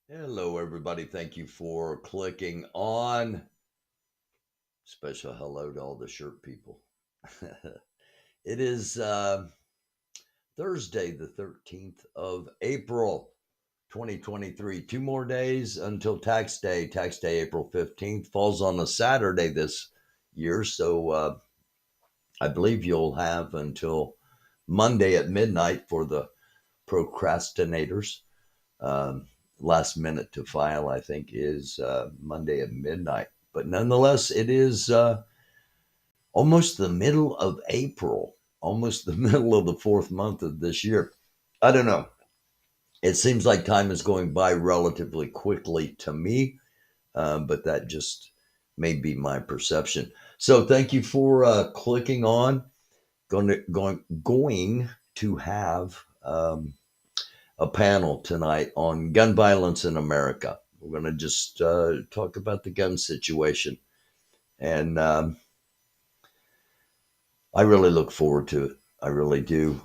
Hello, everybody. Thank you for clicking on. Special hello to all the shirt people. It is Thursday, the 13th of April, 2023. 2 more days until tax day. Tax day, April 15th, falls on a Saturday this year. So I believe you'll have until Monday at midnight for the procrastinators. Um, Last minute to file, I think, is Monday at midnight. But nonetheless, it is almost the middle of April, almost the middle of the fourth month of this year. I don't know. It seems like time is going by relatively quickly to me, but that just may be my perception. So thank you for clicking on. Going to have a panel tonight on gun violence in America. We're going to just talk about the gun situation. And I really look forward to it. I really do.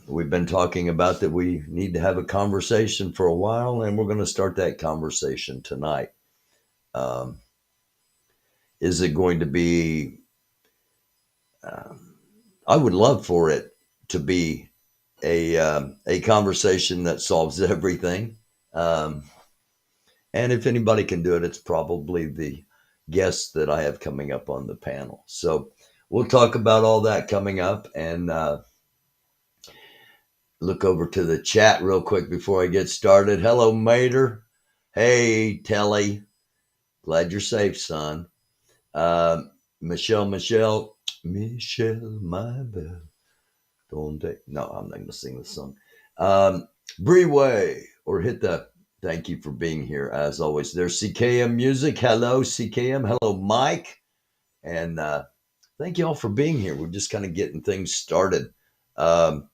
We've been talking about that we need to have a conversation for a while, and we're going to start that conversation tonight. Um, is it going to be, I would love for it to be a conversation that solves everything. Um, And if anybody can do it, it's probably the guests that I have coming up on the panel. So we'll talk about all that coming up and look over to the chat real quick before I get started. Hello, Mater. Hey, Telly. Glad you're safe, son. Michelle, my belle. Don't take. No, I'm not going to sing the song. Breeway or hit the. Thank you for being here as always. There's CKM Music. Hello, CKM. Hello, Mike. And thank you all for being here. We're just kind of getting things started. Um,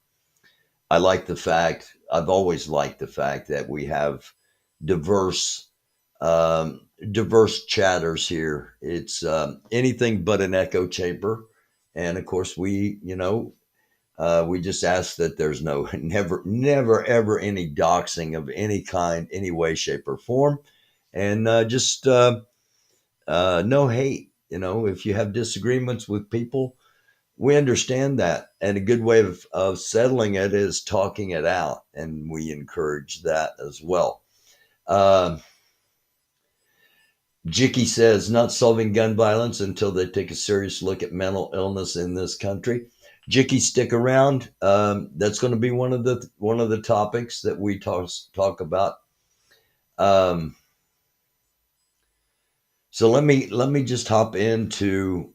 I like the fact, I've always liked the fact that we have diverse, diverse chatters here. It's anything but an echo chamber. And of course, we just ask that there's no, never, ever any doxing of any kind, any way, shape, or form. And just no hate. If you have disagreements with people, we understand that. And a good way of settling it is talking it out. And we encourage that as well. Um, Jicky says, not solving gun violence until they take a serious look at mental illness in this country. Jicky, stick around. That's going to be one of the topics that we talk about. Um, so let me just hop into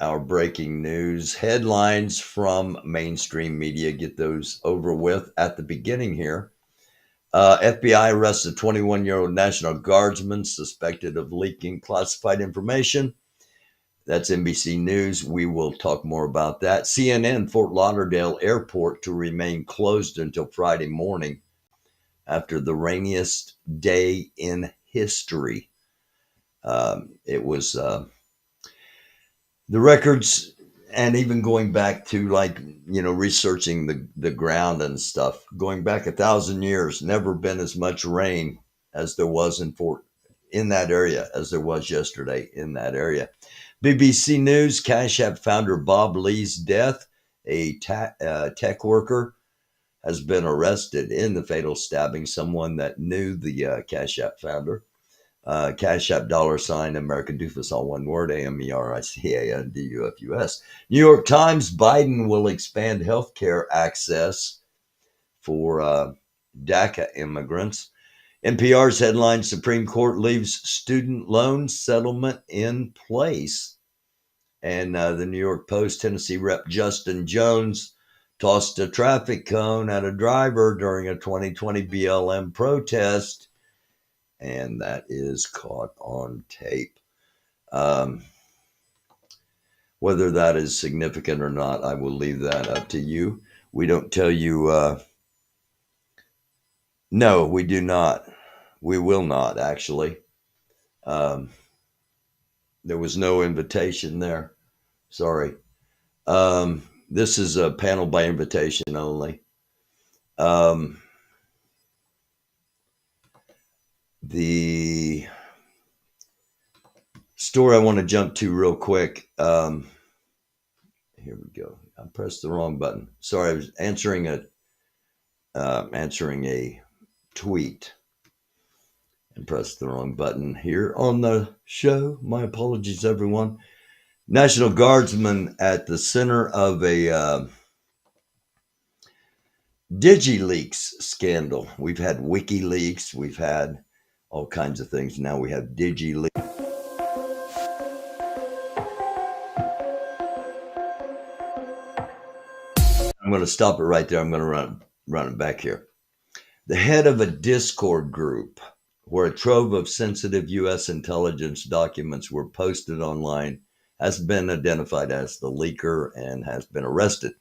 our breaking news headlines from mainstream media. Get those over with at the beginning here. FBI arrests a 21-year-old National Guardsman suspected of leaking classified information. That's NBC News. We will talk more about that. CNN, Fort Lauderdale Airport to remain closed until Friday morning after the rainiest day in history. It was the records, and even going back to researching the ground and stuff, going back 1,000 years, never been as much rain as there was in that area as there was yesterday in that area. BBC News, Cashapp founder Bob Lee's death. A tech worker has been arrested in the fatal stabbing. Someone that knew the Cashapp founder. Cashapp $ americandufus, all one word, AMERICANDUFUS. New York Times, Biden will expand healthcare access for DACA immigrants. NPR's headline, Supreme Court leaves student loan settlement in place. And the New York Post, Tennessee Rep. Justin Jones tossed a traffic cone at a driver during a 2020 BLM protest, and that is caught on tape. Um, whether that is significant or not, I will leave that up to you. We don't tell you, no, we do not. We will not, actually. Um, there was no invitation there. Sorry. This is a panel by invitation only. Um, The story I want to jump to real quick. Here we go. I pressed the wrong button. Sorry, I was answering a tweet and pressed the wrong button here on the show. My apologies, everyone. National Guardsman at the center of a DigiLeaks scandal. We've had WikiLeaks, we've had all kinds of things. Now we have DigiLeaks. I'm going to stop it right there. I'm going to run it back here. The head of a Discord group where a trove of sensitive U.S. intelligence documents were posted online has been identified as the leaker and has been arrested.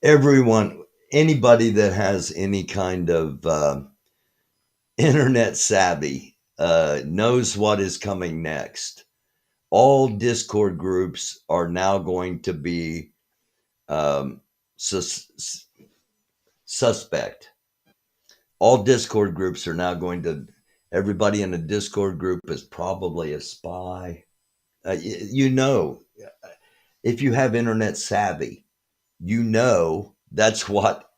Anybody that has any kind of internet savvy knows what is coming next. All Discord groups are now going to be suspect. All Discord groups are now going to, everybody in a Discord group is probably a spy. If you have internet savvy, that's what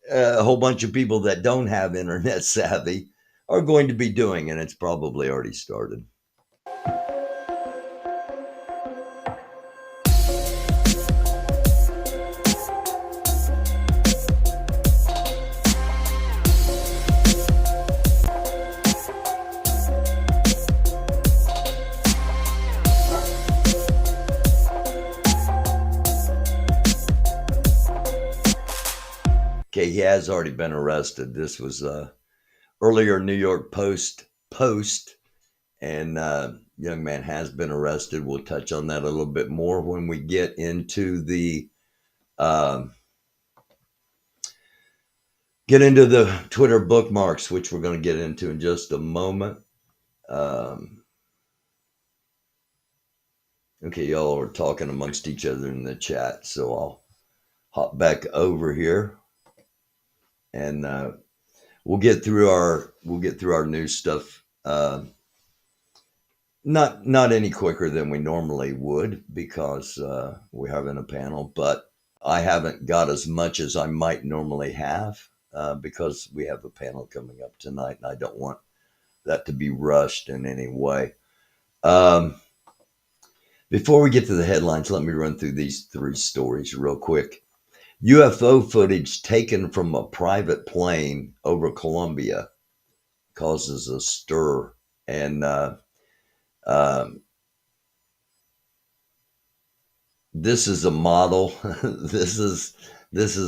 a whole bunch of people that don't have internet savvy are going to be doing, and it's probably already started. Okay, he has already been arrested. This was earlier New York Post, and young man has been arrested. We'll touch on that a little bit more when we get into the Twitter bookmarks, which we're going to get into in just a moment. Okay, y'all are talking amongst each other in the chat, so I'll hop back over here, and we'll get through our news stuff. Not any quicker than we normally would because we're having a panel, but I haven't got as much as I might normally have because we have a panel coming up tonight, and I don't want that to be rushed in any way. Before we get to the headlines, let me run through these three stories real quick. UFO footage taken from a private plane over Colombia causes a stir, and this is a model. This is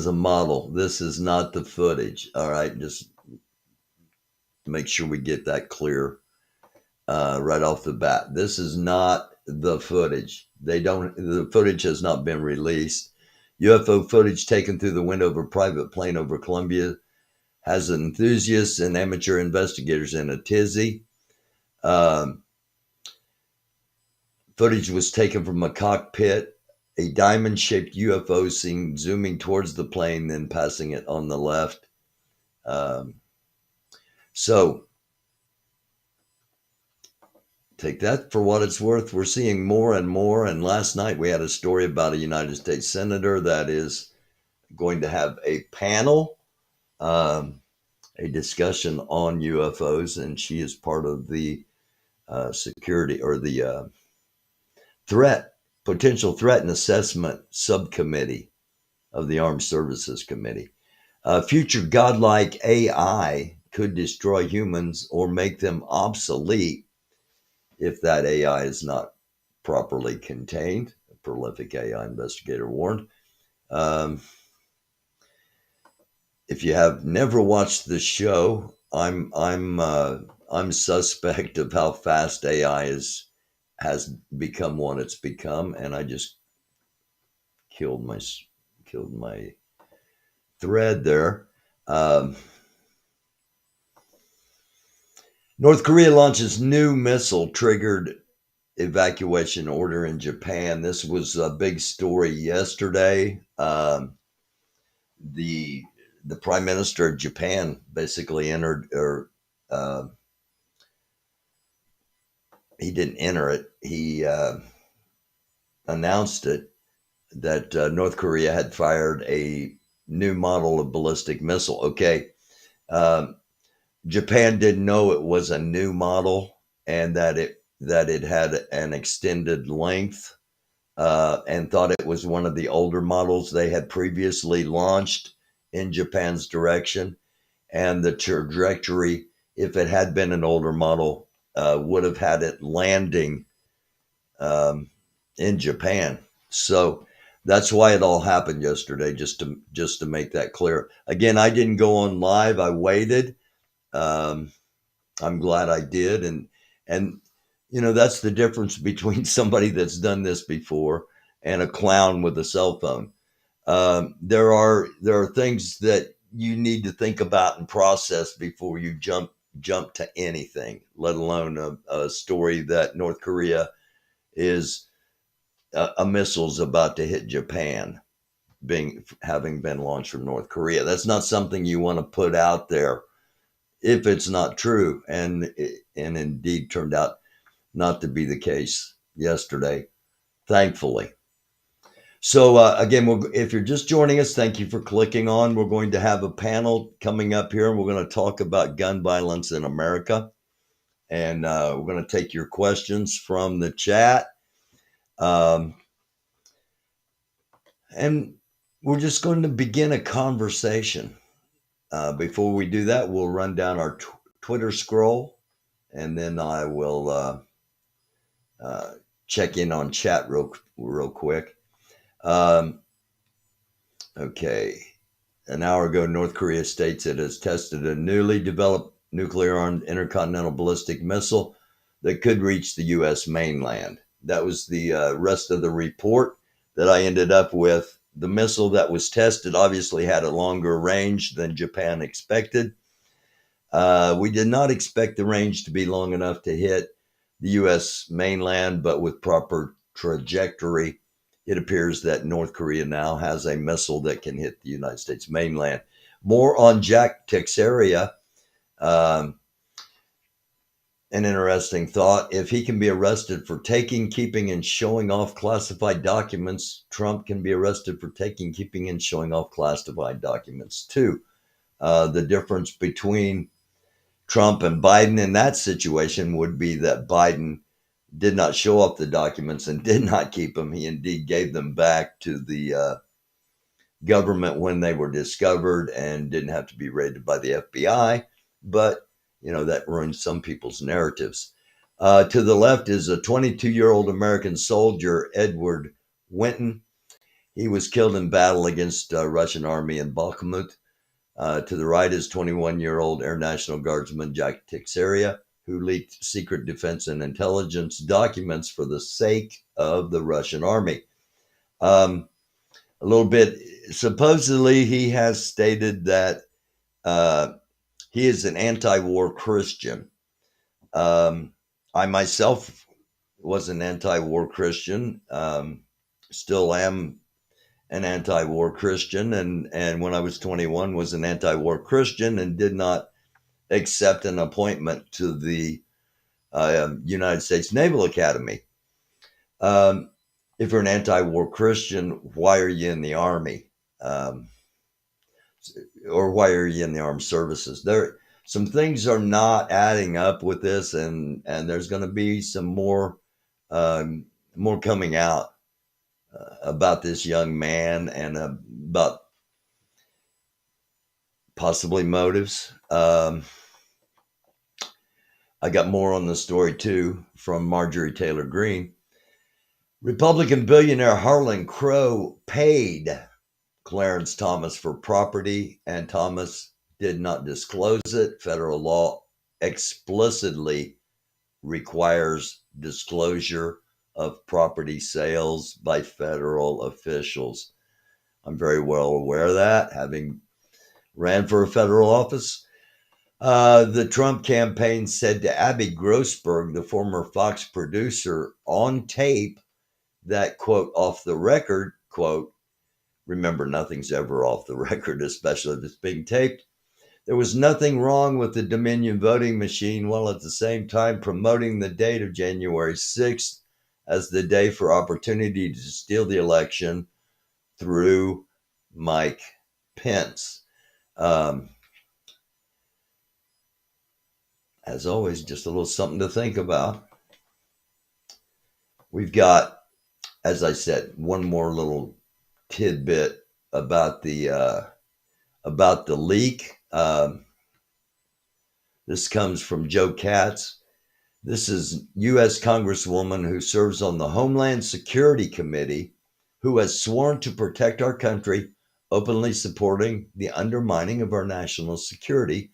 a model. This is not the footage. All right, just make sure we get that clear right off the bat. This is not the footage. The footage has not been released. UFO footage taken through the window of a private plane over Colombia has enthusiasts and amateur investigators in a tizzy. Footage was taken from a cockpit. A diamond-shaped UFO seen zooming towards the plane, then passing it on the left. So take that for what it's worth. We're seeing more and more. And last night we had a story about a United States senator that is going to have a panel, a discussion on UFOs, and she is part of the security or the potential threat and assessment subcommittee of the Armed Services Committee. Future godlike AI could destroy humans or make them obsolete if that AI is not properly contained. A prolific AI investigator warned. If you have never watched the show, I'm suspect of how fast AI has become what it's become, and I just killed my thread there. North Korea launches new missile triggered evacuation order in Japan. This was a big story yesterday. The Prime Minister of Japan basically entered or uh, he didn't enter it. He announced it that North Korea had fired a new model of ballistic missile. Okay, um, Japan didn't know it was a new model and that it had an extended length, and thought it was one of the older models they had previously launched in Japan's direction. And the trajectory, if it had been an older model, would have had it landing um, in Japan. So that's why it all happened yesterday. Just to make that clear. Again, I didn't go on live. I waited. Um, I'm glad I did, and that's the difference between somebody that's done this before and a clown with a cell phone. There are things that you need to think about and process before you jump to anything, let alone a story that North Korea is a missile's about to hit Japan, having been launched from North Korea. That's not something you want to put out there if it's not true, and indeed turned out not to be the case yesterday, thankfully. So again, if you're just joining us, thank you for clicking on. We're going to have a panel coming up here, and we're going to talk about gun violence in America, and we're going to take your questions from the chat, um, and we're just going to begin a conversation. Before we do that, we'll run down our Twitter scroll, and then I will uh, check in on chat real quick. Okay. An hour ago, North Korea states it has tested a newly developed nuclear armed intercontinental ballistic missile that could reach the U.S. mainland. That was the rest of the report that I ended up with. The missile that was tested obviously had a longer range than Japan expected. We did not expect the range to be long enough to hit the U.S. mainland, but with proper trajectory, it appears that North Korea now has a missile that can hit the United States mainland. More on Jack Teixeira. Um, an interesting thought. If he can be arrested for taking, keeping, and showing off classified documents, Trump can be arrested for taking, keeping, and showing off classified documents too. The difference between Trump and Biden in that situation would be that Biden did not show off the documents and did not keep them. He indeed gave them back to the government when they were discovered and didn't have to be raided by the FBI. But, that ruins some people's narratives. To the left is a 22-year-old American soldier, Edward Winton. He was killed in battle against Russian army in Bakhmut. To the right is 21-year-old Air National Guardsman Jack Teixeira, who leaked secret defense and intelligence documents for the sake of the Russian army. A little bit, supposedly, he has stated that he is an anti-war Christian. I myself was an anti-war Christian, still am an anti-war Christian, and when I was 21 was an anti-war Christian and did not accept an appointment to the United States Naval Academy. If you're an anti-war Christian, why are you in the Army? Or why are you in the armed services? Some things are not adding up with this, and there's going to be some more coming out about this young man and about possibly motives. I got more on the story too from Marjorie Taylor Greene. Republican billionaire Harlan Crow paid Clarence Thomas for property, and Thomas did not disclose it. Federal law explicitly requires disclosure of property sales by federal officials. I'm very well aware of that, having ran for a federal office. The Trump campaign said to Abby Grossberg, the former Fox producer, on tape that, quote, off the record, quote, remember, nothing's ever off the record, especially if it's being taped, There was nothing wrong with the Dominion voting machine, while at the same time promoting the date of January 6th as the day for opportunity to steal the election through Mike Pence. As always, just a little something to think about. We've got, as I said, one more little tidbit about the leak. This comes from Joe Katz. This is U.S. Congresswoman who serves on the Homeland Security Committee, who has sworn to protect our country, openly supporting the undermining of our national security,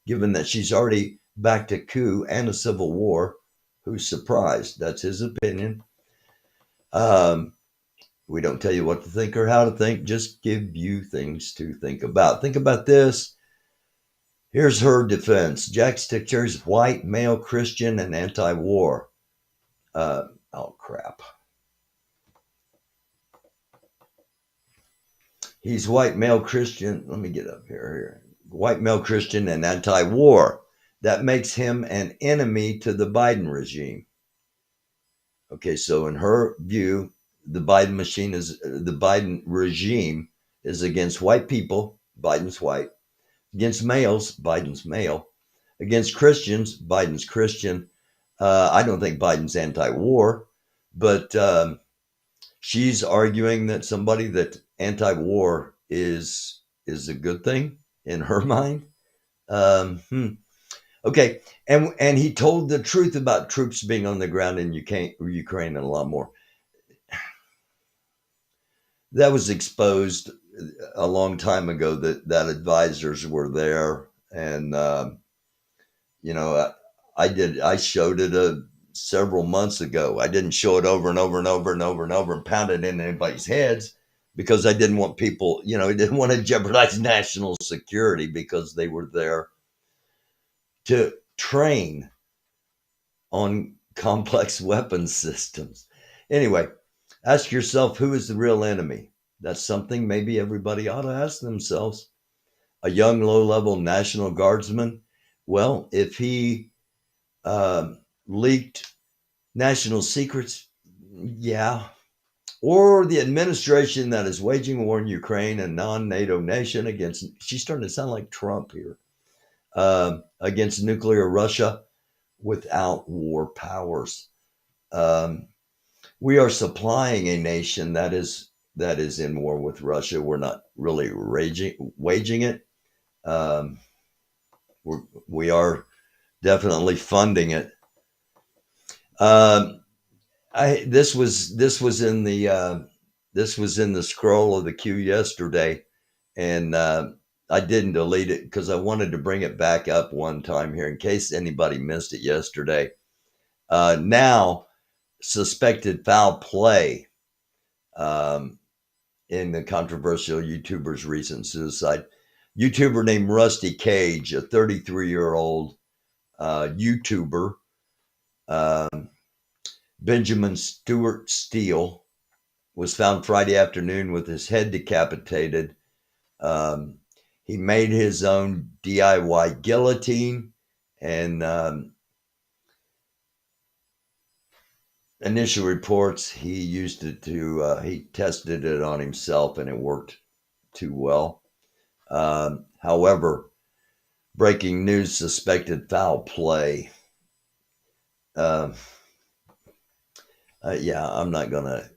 given that she's already backed a coup and a civil war. Who's surprised? That's his opinion. We don't tell you what to think or how to think, just give you things to think about. Think about this. Here's her defense. Jack Sticher's white, male Christian, and anti-war. Oh, crap. He's white, male Christian. Let me get up here. White, male Christian, and anti-war. That makes him an enemy to the Biden regime. Okay, so in her view, the Biden regime is against white people. Biden's white. Against males, Biden's male. Against Christians, Biden's Christian. I don't think Biden's anti-war, but she's arguing that somebody that anti-war is a good thing in her mind. Okay, and he told the truth about troops being on the ground in Ukraine and a lot more. That was exposed a long time ago that advisors were there, and I showed it several months ago. I didn't show it over and over and over and over and over and pound it in anybody's heads because I didn't want people, I didn't want to jeopardize national security because they were there to train on complex weapons systems. Anyway, ask yourself, who is the real enemy? That's something maybe everybody ought to ask themselves. A young, low-level National Guardsman? Well, if he leaked national secrets, yeah. Or the administration that is waging war in Ukraine, a non-NATO nation, against, she's starting to sound like Trump here, against nuclear Russia without war powers. We are supplying a nation that is in war with Russia. We're not really waging it. We are definitely funding it. This was in the scroll of the queue yesterday, and I didn't delete it because I wanted to bring it back up one time here in case anybody missed it yesterday. Now, suspected foul play in the controversial YouTuber's recent suicide. YouTuber named Rusty Cage, a 33-year-old YouTuber, Benjamin Stewart Steele, was found Friday afternoon with his head decapitated. He made his own DIY guillotine, and initial reports, he used it he tested it on himself, and it worked too well. However, breaking news, suspected foul play. I'm not going to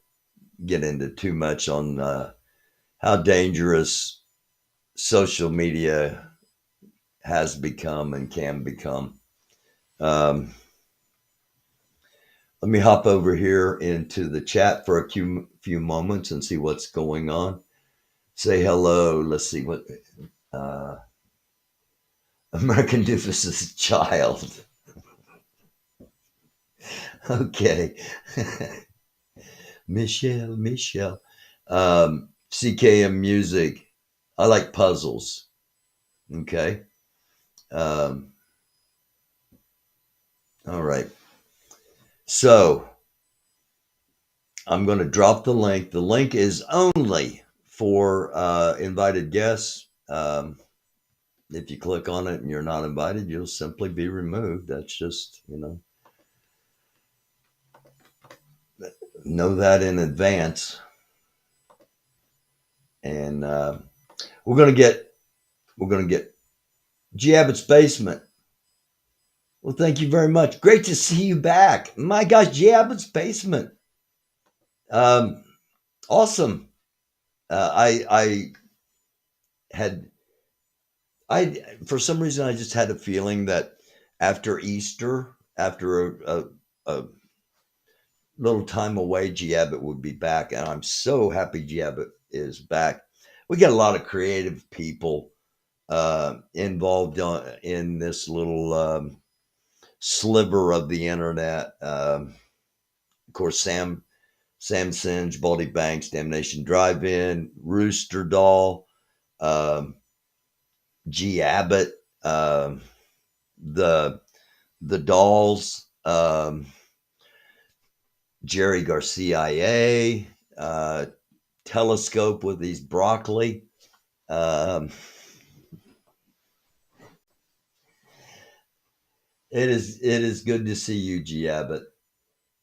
get into too much on how dangerous social media has become and can become. Let me hop over here into the chat for a few moments and see what's going on. Say hello. Let's see what American Doofus's child. Okay. Michelle. CKM Music. I like puzzles. Okay. All right. So I'm going to drop the link. The link is only for invited guests. If you click on it and you're not invited, you'll simply be removed. That's just, know that in advance. And we're gonna get G Abbott's basement. Well, thank you very much. Great to see you back. My gosh, G Abbott's basement. Um, awesome. I had I for some reason I just had a feeling that after Easter, after a little time away, G Abbott would be back, and I'm so happy G Abbott is back. We got a lot of creative people involved in this little sliver of the internet. Of course, Sam Singe, Baldy Banks, Damnation Drive-In, Rooster Doll, um, G Abbott, the Dolls, Jerry Garcia, Telescope with his broccoli. Um, it is good to see you, G Abbott.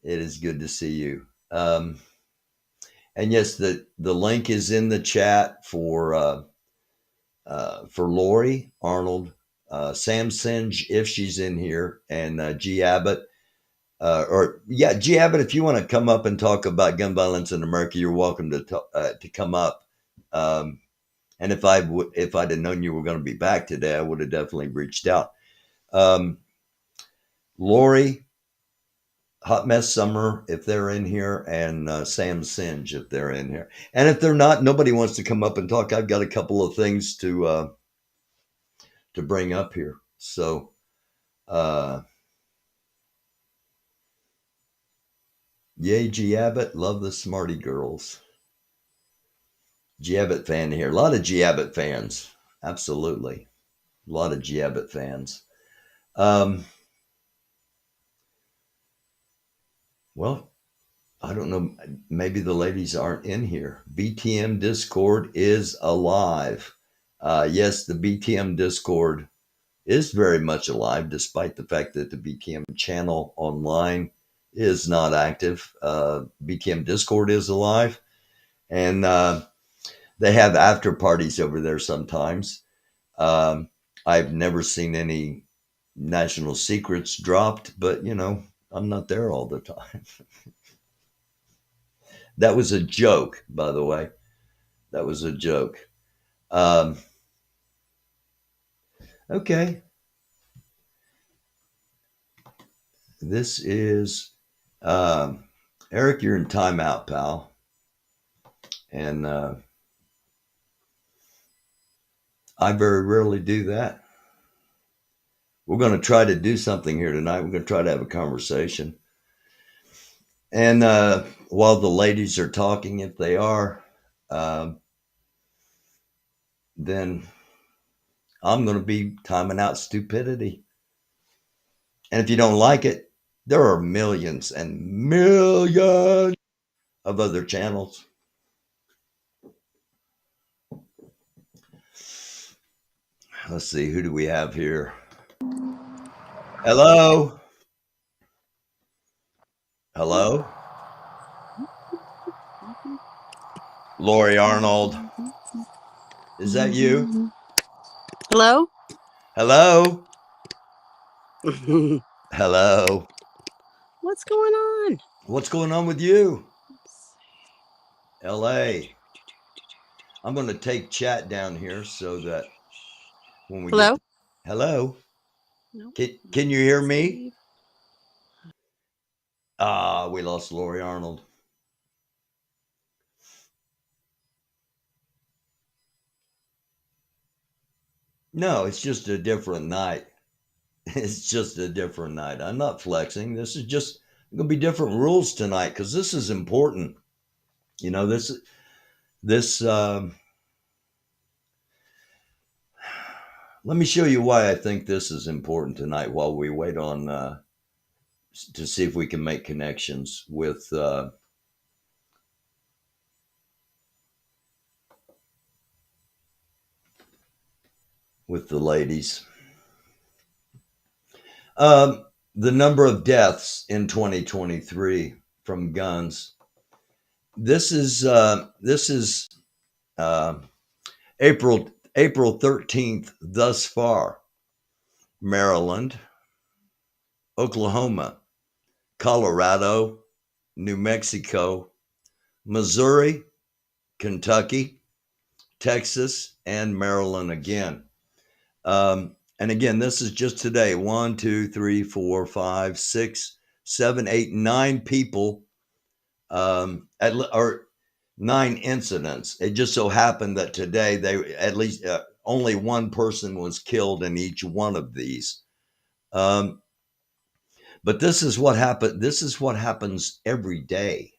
It is good to see you. And yes, the link is in the chat for Lori Arnold, Sam Singe if she's in here, and G Abbott. G Abbott, if you want to come up and talk about gun violence in America, you're welcome to come up. And if I'd have known you were going to be back today, I would have definitely reached out. Lori, Hot Mess Summer, if they're in here, and Sam Singe, if they're in here. And if they're not, nobody wants to come up and talk. I've got a couple of things to bring up here. So, yay, G Abbott, love the Smarty Girls. G Abbott fan here. A lot of G Abbott fans. Absolutely. A lot of G Abbott fans. Well, I don't know. Maybe the ladies aren't in here. BTM Discord is alive. Yes, the BTM Discord is very much alive, despite the fact that the BTM channel online is not active. BTM Discord is alive, and they have after parties over there sometimes. I've never seen any national secrets dropped, but I'm not there all the time. That was a joke, by the way. That was a joke. Okay. This is Eric. You're in timeout, pal, and I very rarely do that. We're going to try to do something here tonight. We're going to try to have a conversation. And while the ladies are talking, if they are, then I'm going to be timing out stupidity. And if you don't like it, there are millions and millions of other channels. Let's see, who do we have here? Hello? Hello? Lori Arnold. Is that you? Hello? Hello? Hello? What's going on? What's going on with you? LA. I'm going to take chat down here so that when we Hello? get hello? No. Can you hear me? We lost Lori Arnold. No, it's just a different night. It's just a different night. I'm not flexing. This is just going to be different rules tonight because this is important. This. Let me show you why I think this is important tonight. While we wait on to see if we can make connections with with the ladies. The number of deaths in 2023 from guns. This is uh, April 13th thus far. Maryland, Oklahoma, Colorado, New Mexico, Missouri, Kentucky, Texas, and Maryland again. And again, this is just today. 1, 2, 3, 4, 5, 6, 7, 8, 9 people, or 9 incidents. It just so happened that today they at least only one person was killed in each one of these. But this is what happened. This is what happens every day.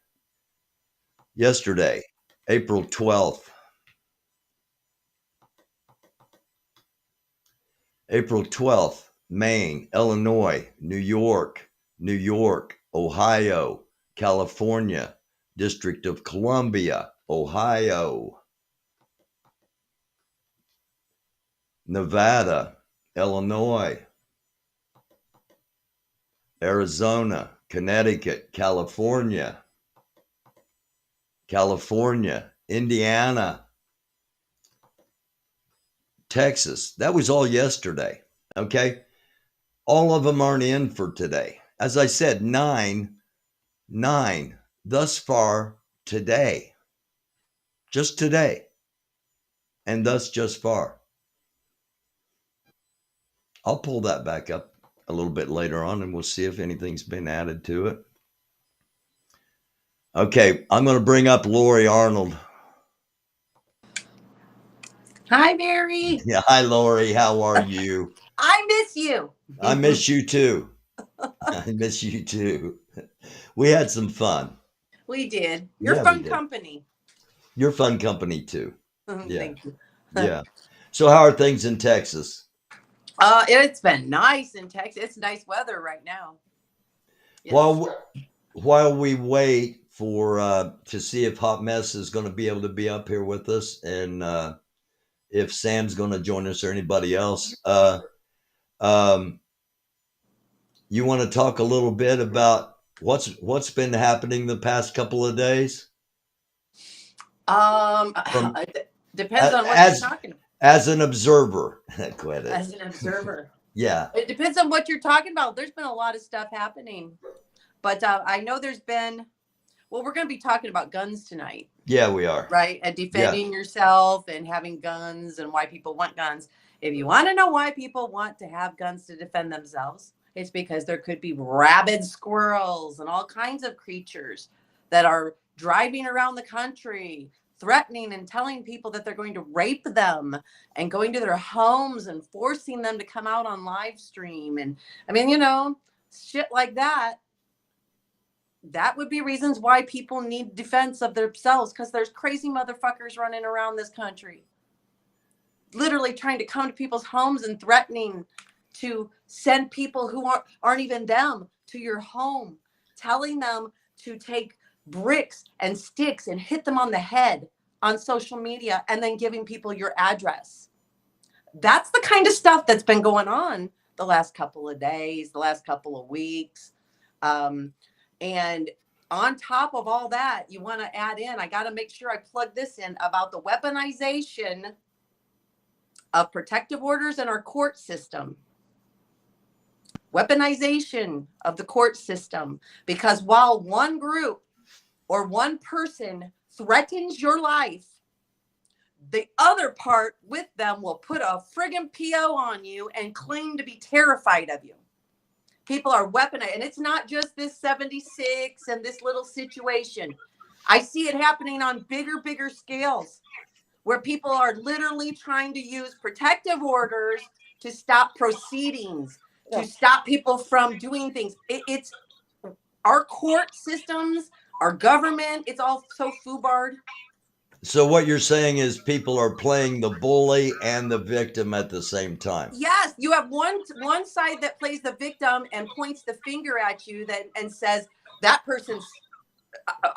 Yesterday, April 12th, Maine, Illinois, New York, Ohio, California, District of Columbia, Ohio, Nevada, Illinois, Arizona, Connecticut, California, Indiana, Texas. That was all yesterday. Okay. All of them aren't in for today. As I said, nine thus far today. Just today. And thus just far. I'll pull that back up a little bit later on and we'll see if anything's been added to it. Okay, I'm going to bring up Lori Arnold. Hi, Barry. Yeah, hi, Lori. How are you? I miss you. I miss you too. I miss you too. We had some fun. We did. You're Yeah, we fun did. company. You're fun company too. Yeah. Thank you. Yeah. So how are things in Texas? It's been nice in Texas. It's nice weather right now. Yes. While we wait for to see if Hot Mess is going to be able to be up here with us, and if Sam's going to join us or anybody else, you want to talk a little bit about what's been happening the past couple of days? Depends on what you're talking about. As an observer. Quit it. As an observer. Yeah. It depends on what you're talking about. There's been a lot of stuff happening. But I know there's been, well, we're going to be talking about guns tonight. Yeah, we are. Right? And defending yourself and having guns and why people want guns. If you want to know why people want to have guns to defend themselves, it's because there could be rabid squirrels and all kinds of creatures that are driving around the country, threatening and telling people that they're going to rape them and going to their homes and forcing them to come out on live stream. And I mean, you know, shit like that. That would be reasons why people need defense of themselves, because there's crazy motherfuckers running around this country, literally trying to come to people's homes and threatening to send people who aren't even them to your home, telling them to take bricks and sticks and hit them on the head on social media and then giving people your address. That's the kind of stuff that's been going on the last couple of days, the last couple of weeks. And on top of all that, you want to add in, I got to make sure I plug this in about the weaponization of protective orders in our court system. Weaponization of the court system. Because while one group or one person threatens your life, the other part with them will put a friggin' PO on you and claim to be terrified of you. People are weaponized, and it's not just this 76 and this little situation. I see it happening on bigger scales where people are literally trying to use protective orders to stop proceedings, to stop people from doing things. It's our court systems, our government, it's all so foobarred. So what you're saying is people are playing the bully and the victim at the same time. Yes, you have one side that plays the victim and points the finger at you and says, that person's,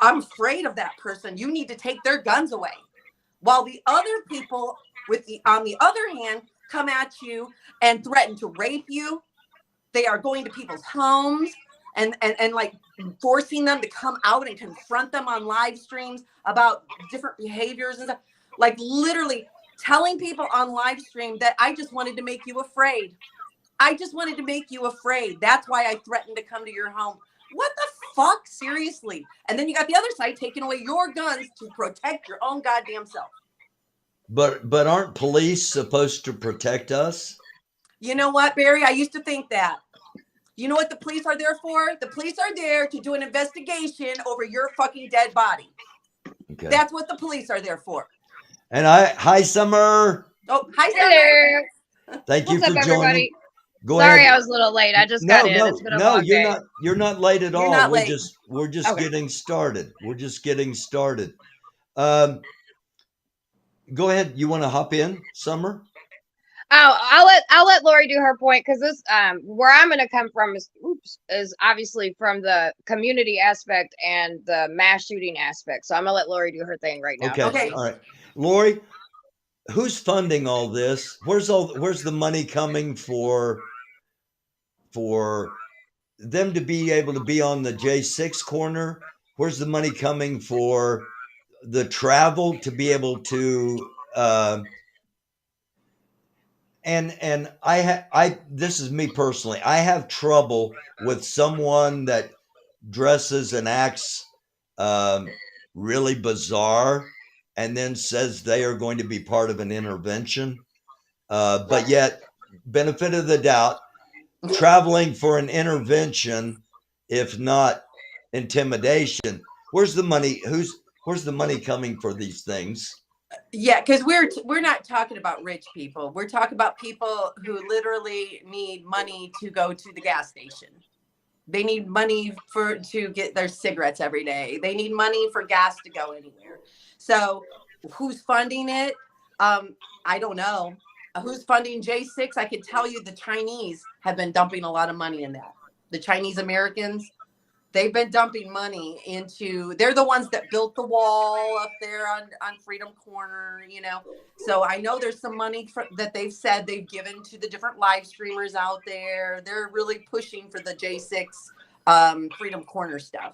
I'm afraid of that person. You need to take their guns away. While the other people on the other hand, come at you and threaten to rape you. They are going to people's homes and like forcing them to come out and confront them on live streams about different behaviors and stuff. Like literally telling people on live stream that I just wanted to make you afraid. I just wanted to make you afraid. That's why I threatened to come to your home. What the fuck? Seriously. And then you got the other side taking away your guns to protect your own goddamn self. But aren't police supposed to protect us? You know what, Barry? I used to think that. You know what the police are there for? The police are there to do an investigation over your fucking dead body. Okay. That's what the police are there for. And hi, Summer. Oh, hi, Hello. Summer. Thank you for joining. Everybody? Go Sorry, ahead. I was a little late. I just got in. It's been a long day. You're not late at all. You're not late. We're just Okay. getting started. We're just getting started. Go ahead. You want to hop in, Summer? Oh, I'll let Lori do her point, because this where I'm going to come from is obviously from the community aspect and the mass shooting aspect. So I'm gonna let Lori do her thing right now. Okay. All right, Lori, who's funding all this? Where's the money coming for them to be able to be on the J6 corner? Where's the money coming for the travel to be able to? And I this is me personally. I have trouble with someone that dresses and acts really bizarre and then says they are going to be part of an intervention. But yet, benefit of the doubt, traveling for an intervention, if not intimidation. Where's the money? Where's the money coming for these things? Yeah, because we're not talking about rich people. We're talking about people who literally need money to go to the gas station. They need money to get their cigarettes every day. They need money for gas to go anywhere. So who's funding it? I don't know. Who's funding J6? I could tell you the Chinese have been dumping a lot of money in that. The Chinese Americans, they've been dumping money into, they're the ones that built the wall up there on Freedom Corner, you know. So I know there's some money that they've said they've given to the different live streamers out there. They're really pushing for the J6 Freedom Corner stuff.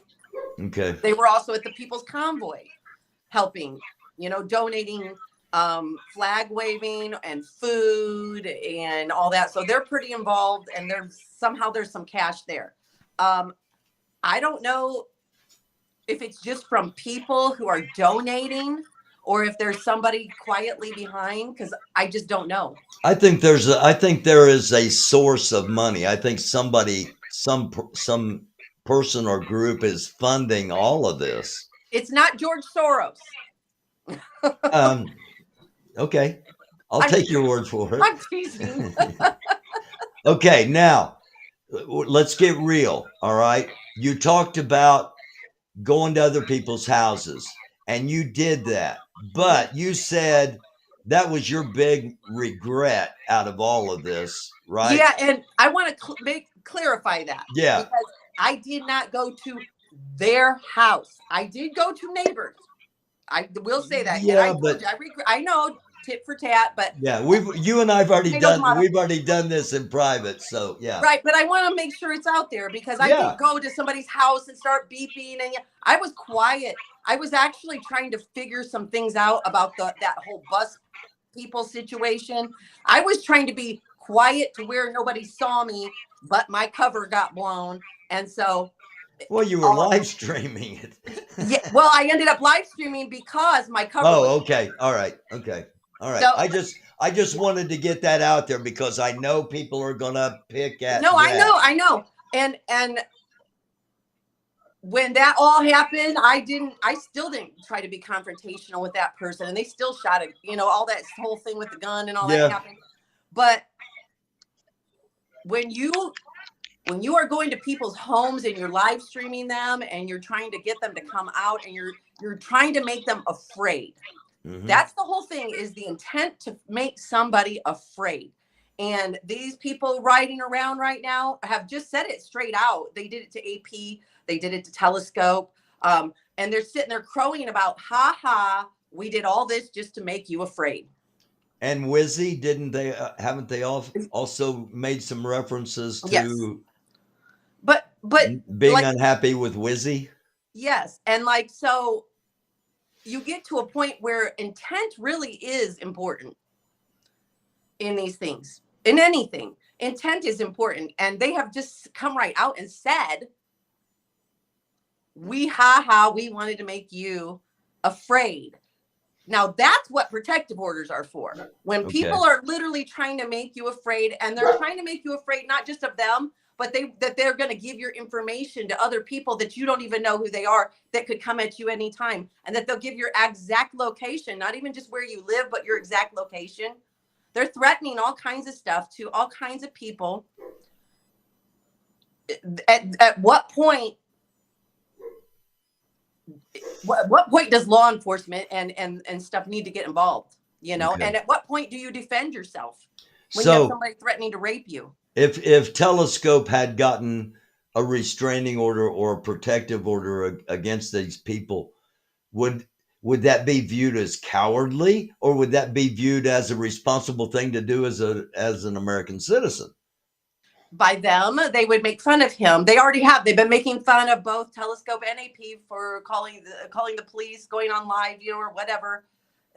Okay. They were also at the People's Convoy helping, you know, donating flag waving and food and all that. So they're pretty involved, and there's some cash there. I don't know if it's just from people who are donating or if there's somebody quietly behind, because I just don't know. I think there is a source of money. I think some person or group is funding all of this. It's not George Soros. Okay. I'll take your word for it. I'm teasing. Okay, now let's get real. All right. You talked about going to other people's houses, and you did that, but you said that was your big regret out of all of this, right? Yeah, and I want to clarify that. Yeah. Because I did not go to their house. I did go to neighbors. I will say that. Yeah, and I know, tit for tat, but yeah, you and I've already done this in private, so yeah. Right, but I want to make sure it's out there, because I didn't go to somebody's house and start beeping, and I was quiet. I was actually trying to figure some things out about that whole bus people situation. I was trying to be quiet to where nobody saw me, but my cover got blown, and so. Well, you were live streaming it. Yeah, well, I ended up live streaming because my cover. Oh, okay. All right. Okay. All right. So, I just wanted to get that out there because I know people are gonna pick at. No, that. I know. And when that all happened, I still didn't try to be confrontational with that person, and they still shot it. You know, all that whole thing with the gun and all that happened. But when you are going to people's homes and you're live streaming them and you're trying to get them to come out and you're trying to make them afraid. Mm-hmm. That's the whole thing, is the intent to make somebody afraid. And these people riding around right now have just said it straight out. They did it to AP. They did it to Telescope. And they're sitting there crowing about, ha ha, we did all this just to make you afraid. And Wizzy, didn't they? Haven't they also made some references Yes. to But being like, unhappy with Wizzy? yes. And like, so you get to a point where intent really is important in these things, in anything. Intent is important. And they have just come right out and said, we wanted to make you afraid. Now that's what protective orders are for. When Okay. people are literally trying to make you afraid, and they're trying to make you afraid not just of them, but they're going to give your information to other people that you don't even know who they are, that could come at you anytime, and that they'll give your exact location, not even just where you live, but your exact location. They're threatening all kinds of stuff to all kinds of people. At what point? What point does law enforcement and stuff need to get involved? You know, Okay. and at what point do you defend yourself when you have So somebody threatening to rape you? if Telescope had gotten a restraining order or a protective order against these people, would that be viewed as cowardly, or would that be viewed as a responsible thing to do as an American citizen? By them, they would make fun of him. They already have. They've been making fun of both Telescope and AP for calling the police, going on live, you know, or whatever.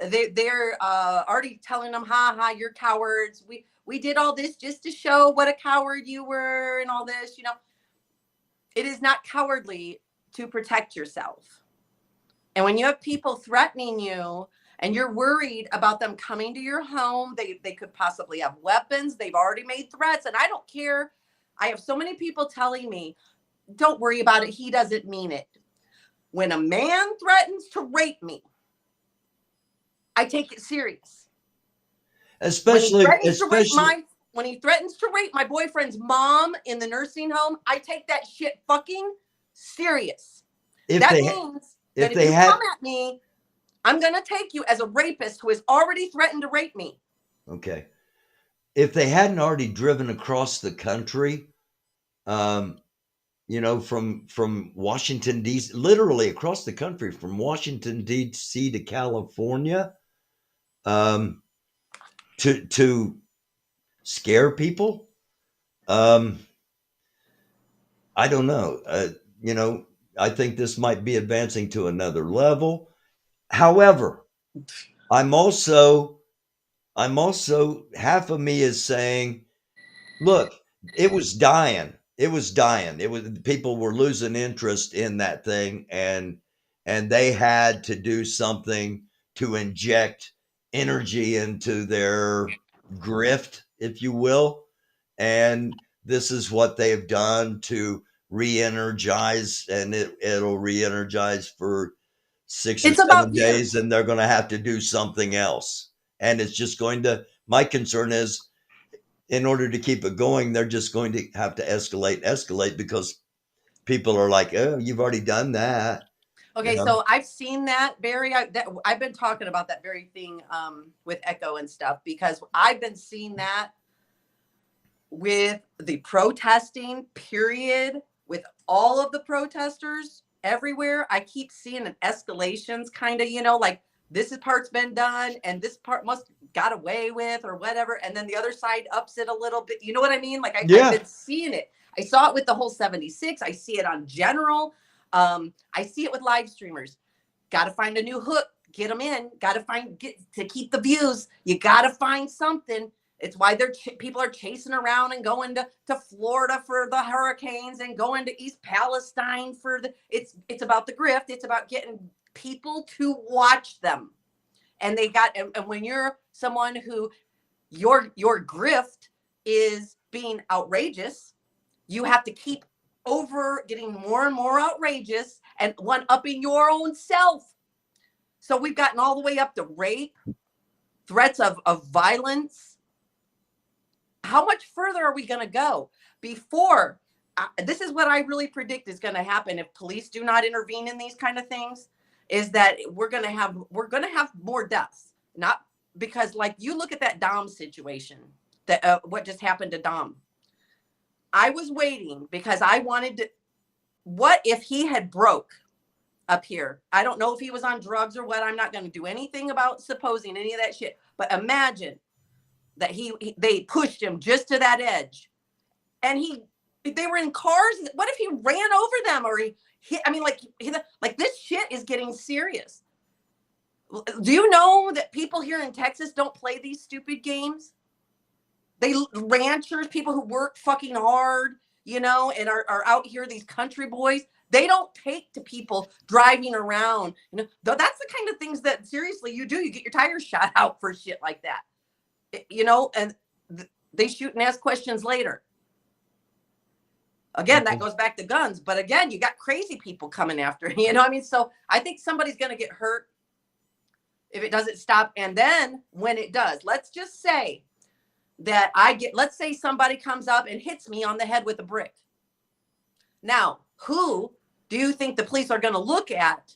They're already telling them, "Ha ha, you're cowards. We did all this just to show what a coward you were, and all this." You know, it is not cowardly to protect yourself. And when you have people threatening you and you're worried about them coming to your home, they could possibly have weapons. They've already made threats. And I don't care. I have so many people telling me, don't worry about it. He doesn't mean it. When a man threatens to rape me, I take it serious. Especially When he threatens to rape my boyfriend's mom in the nursing home, I take that shit fucking serious. That means that if you come at me, I'm going to take you as a rapist who has already threatened to rape me. Okay. If they hadn't already driven across the country, you know, from Washington, D.C., literally across the country, from Washington, D.C. to California, to scare people, I don't know. You know, I think this might be advancing to another level. However, I'm also half of me is saying, look, it was dying. It was dying. It was people were losing interest in that thing, and they had to do something to inject energy into their grift, if you will. And this is what they've done to re-energize, and it'll re-energize for 6 or 7 days, and they're going to have to do something else. And it's just going to, my concern is, in order to keep it going, they're just going to have to escalate, because people are like, oh, you've already done that. Okay, You know? so I've seen that, Barry. I've been talking about that very thing with Echo and stuff, because I've been seeing that with the protesting, period, with all of the protesters everywhere. I keep seeing an escalations, kind of, you know, like this part's been done and this part must got away with or whatever. And then the other side ups it a little bit. You know what I mean? Like I've been seeing it. I saw it with the whole 76. I see it on general. I see it with live streamers. Got to find a new hook, get them in, got to to keep the views. You got to find something. It's why people are chasing around and going to Florida for the hurricanes and going to East Palestine for it's about the grift. It's about getting people to watch them. And and when you're someone who your grift is being outrageous, you have to keep getting more and more outrageous and one-upping your own self. So we've gotten all the way up to rape, threats of violence. How much further are we going to go before this is what I really predict is going to happen if police do not intervene in these kind of things, is that we're going to have more deaths. Not because, like, you look at that Dom situation, that what just happened to Dom. I was waiting because I wanted to, what if he had broke up here. I don't know if he was on drugs or what. I'm not going to do anything about supposing any of that shit. But imagine that they pushed him just to that edge, and they were in cars. What if he ran over them, or he hit? I mean, like this shit is getting serious. Do you know that people here in Texas don't play these stupid games? They ranchers, people who work fucking hard, you know, and are out here, these country boys, they don't take to people driving around. You know, that's the kind of things that seriously you do. You get your tires shot out for shit like that, you know, and they shoot and ask questions later. Again, that goes back to guns. But again, you got crazy people coming after, you know what I mean? So I think somebody's going to get hurt if it doesn't stop. And then when it does, let's just say that let's say somebody comes up and hits me on the head with a brick. Now, who do you think the police are going to look at?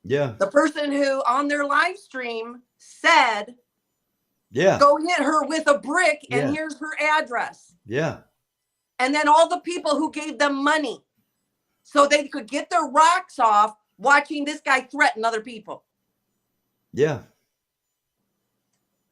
Yeah. The person who on their live stream said, yeah, go hit her with a brick and yeah. here's her address. Yeah. And then all the people who gave them money so they could get their rocks off watching this guy threaten other people. Yeah.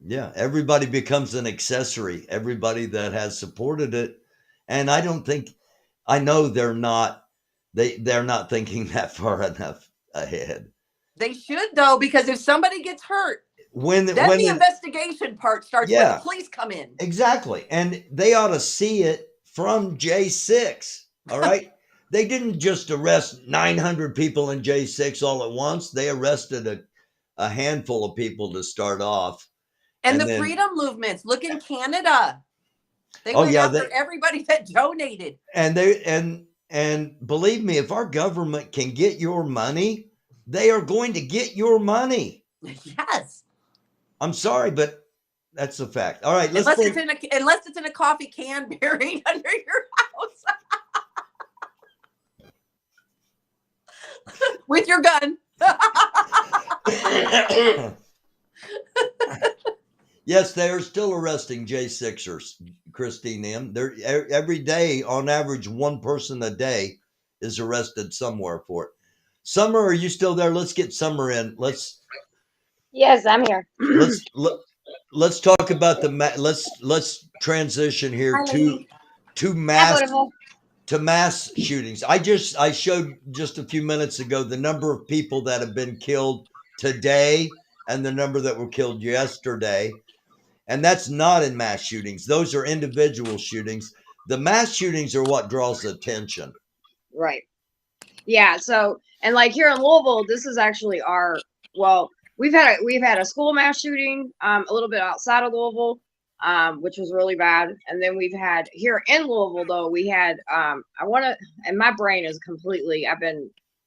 Yeah. Everybody becomes an accessory. Everybody that has supported it. And I know they're not thinking that far enough ahead. They should, though, because if somebody gets hurt, then the investigation part starts when the police come in. Exactly. And they ought to see it from J6. All right. They didn't just arrest 900 people in J6 all at once. They arrested a handful of people to start off. And the freedom movements. Look in Canada. They went after everybody that donated. And believe me, if our government can get your money, they are going to get your money. Yes. I'm sorry, but that's a fact. All right, unless it's in a coffee can buried under your house with your gun. Yes, they are still arresting J6ers, Christine M. They're every day, on average, one person a day is arrested somewhere for it. Summer, are you still there? Let's get Summer in. Yes, I'm here. Let's talk about let's transition here to mass shootings. I showed just a few minutes ago the number of people that have been killed today and the number that were killed yesterday. And that's not in mass shootings. Those are individual shootings. The mass shootings are what draws attention. Right. Yeah. So, and like here in Louisville, this is actually we've had a school mass shooting a little bit outside of Louisville, which was really bad. And then we've had here in Louisville, though, we had and my brain is completely,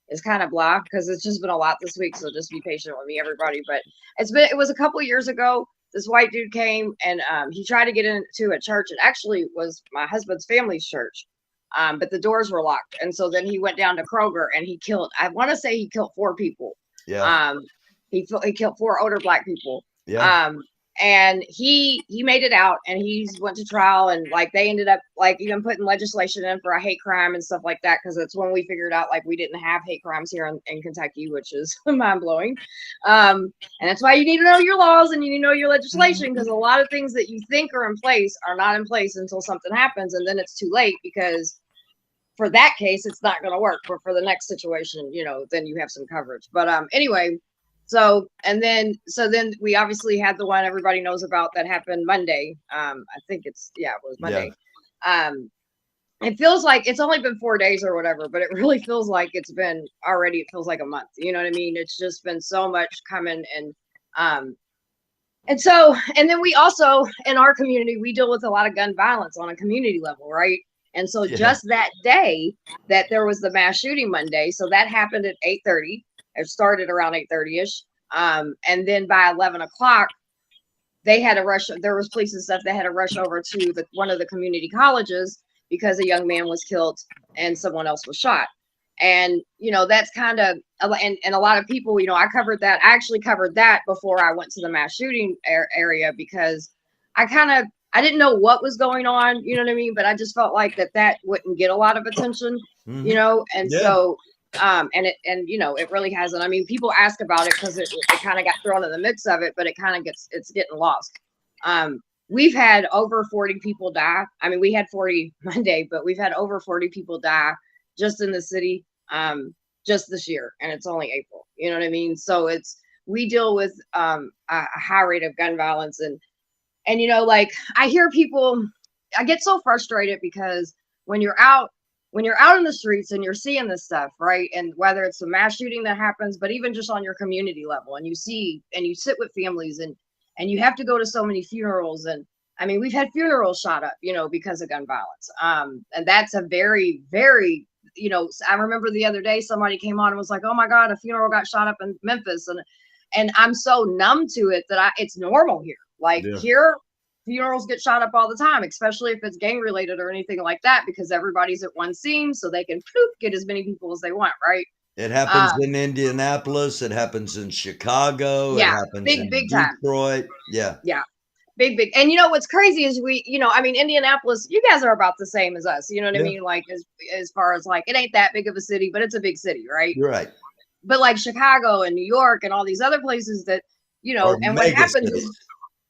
it's kind of blah because it's just been a lot this week. So just be patient with me, everybody. But it was a couple of years ago. This white dude came and he tried to get into a church. It actually was my husband's family's church, but the doors were locked. And so then he went down to Kroger and he killed 4 people. Yeah. He killed 4 older Black people. Yeah. And he made it out and he went to trial and like they ended up like even putting legislation in for a hate crime and stuff like that because it's when we figured out like we didn't have hate crimes here in Kentucky, which is mind blowing. And that's why you need to know your laws and you need to know your legislation because a lot of things that you think are in place are not in place until something happens and then it's too late because for that case it's not going to work. But for the next situation, then you have some coverage. But anyway. So then we obviously had the one everybody knows about that happened Monday. I think it was Monday. Yeah. It feels like it's only been 4 days or whatever, but it really feels like it feels like a month. You know what I mean? It's just been so much coming and then we also in our community, we deal with a lot of gun violence on a community level, right? And so just that day that there was the mass shooting Monday, so that happened at 8:30. It started around 8:30ish. And then by 11 o'clock, they had a rush. There was police and stuff that had to rush over to one of the community colleges because a young man was killed and someone else was shot. And, that's kind of, and a lot of people, I covered that. I actually covered that before I went to the mass shooting area because I didn't know what was going on, you know what I mean? But I just felt like that wouldn't get a lot of attention, and so It really hasn't. I mean, people ask about it because it kind of got thrown in the mix of it, but it's getting lost. We've had over 40 people die. I mean, we had 40 Monday, but we've had over 40 people die just in the city, just this year, and it's only April. You know what I mean? So we deal with a high rate of gun violence, and like I hear people, I get so frustrated because when you're out in the streets and you're seeing this stuff, right? And whether it's a mass shooting that happens, but even just on your community level, and you sit with families and you have to go to so many funerals. And I mean, we've had funerals shot up, because of gun violence. And that's a very, very, I remember the other day somebody came on and was like, oh my God, a funeral got shot up in Memphis. And I'm so numb to it that it's normal here. Like here, funerals get shot up all the time, especially if it's gang related or anything like that, because everybody's at one scene, so they can get as many people as they want, right? It happens in Indianapolis. It happens in Chicago. Yeah, it happens in big Detroit. Time. Yeah. Big. And what's crazy is Indianapolis, you guys are about the same as us. You know what I mean? Like as far as like, it ain't that big of a city, but it's a big city, right? You're right. But like Chicago and New York and all these other places that, and what happens is,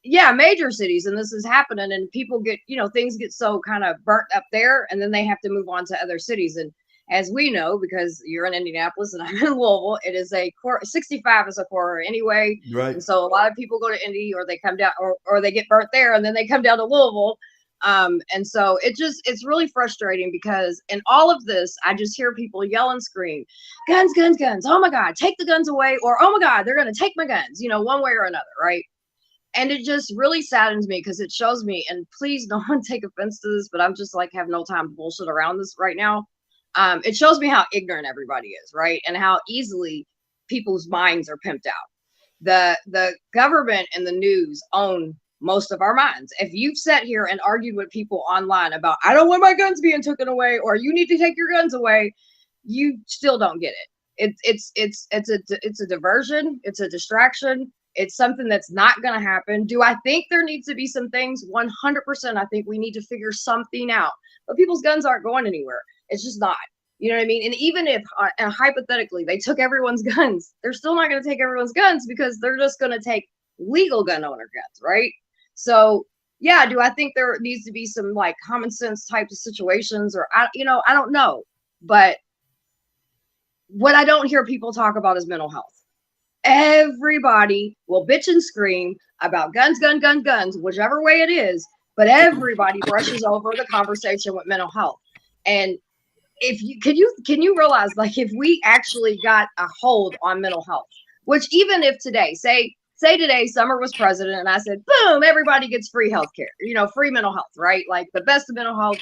major cities, and this is happening, and people get, things get so kind of burnt up there, and then they have to move on to other cities. And as we know, because you're in Indianapolis and I'm in Louisville, it is 65 is a quarter anyway. Right. And so a lot of people go to Indy, or they come down, or they get burnt there, and then they come down to Louisville. And so it's really frustrating because in all of this, I just hear people yell and scream, guns, guns, guns. Oh my God, take the guns away. Or, oh my God, they're going to take my guns, one way or another. Right. And it just really saddens me because it shows me, and please no one take offense to this, but I'm just like, have no time to bullshit around this right now. It shows me how ignorant everybody is, right? And how easily people's minds are pimped out. The government and the news own most of our minds. If you've sat here and argued with people online about, I don't want my guns being taken away, or you need to take your guns away, you still don't get it. It's a diversion. It's a distraction. It's something that's not going to happen. Do I think there needs to be some things? 100%. I think we need to figure something out. But people's guns aren't going anywhere. It's just not. You know what I mean? And even if hypothetically they took everyone's guns, they're still not going to take everyone's guns because they're just going to take legal gun owner guns, right? So yeah, do I think there needs to be some like common sense type of situations, or I don't know. But what I don't hear people talk about is mental health. Everybody will bitch and scream about guns, whichever way it is, but everybody brushes over the conversation with mental health. And if you can you realize, like, if we actually got a hold on mental health, which even if today, say today Summer was president and I said, boom, everybody gets free healthcare, free mental health, right? Like the best of mental health,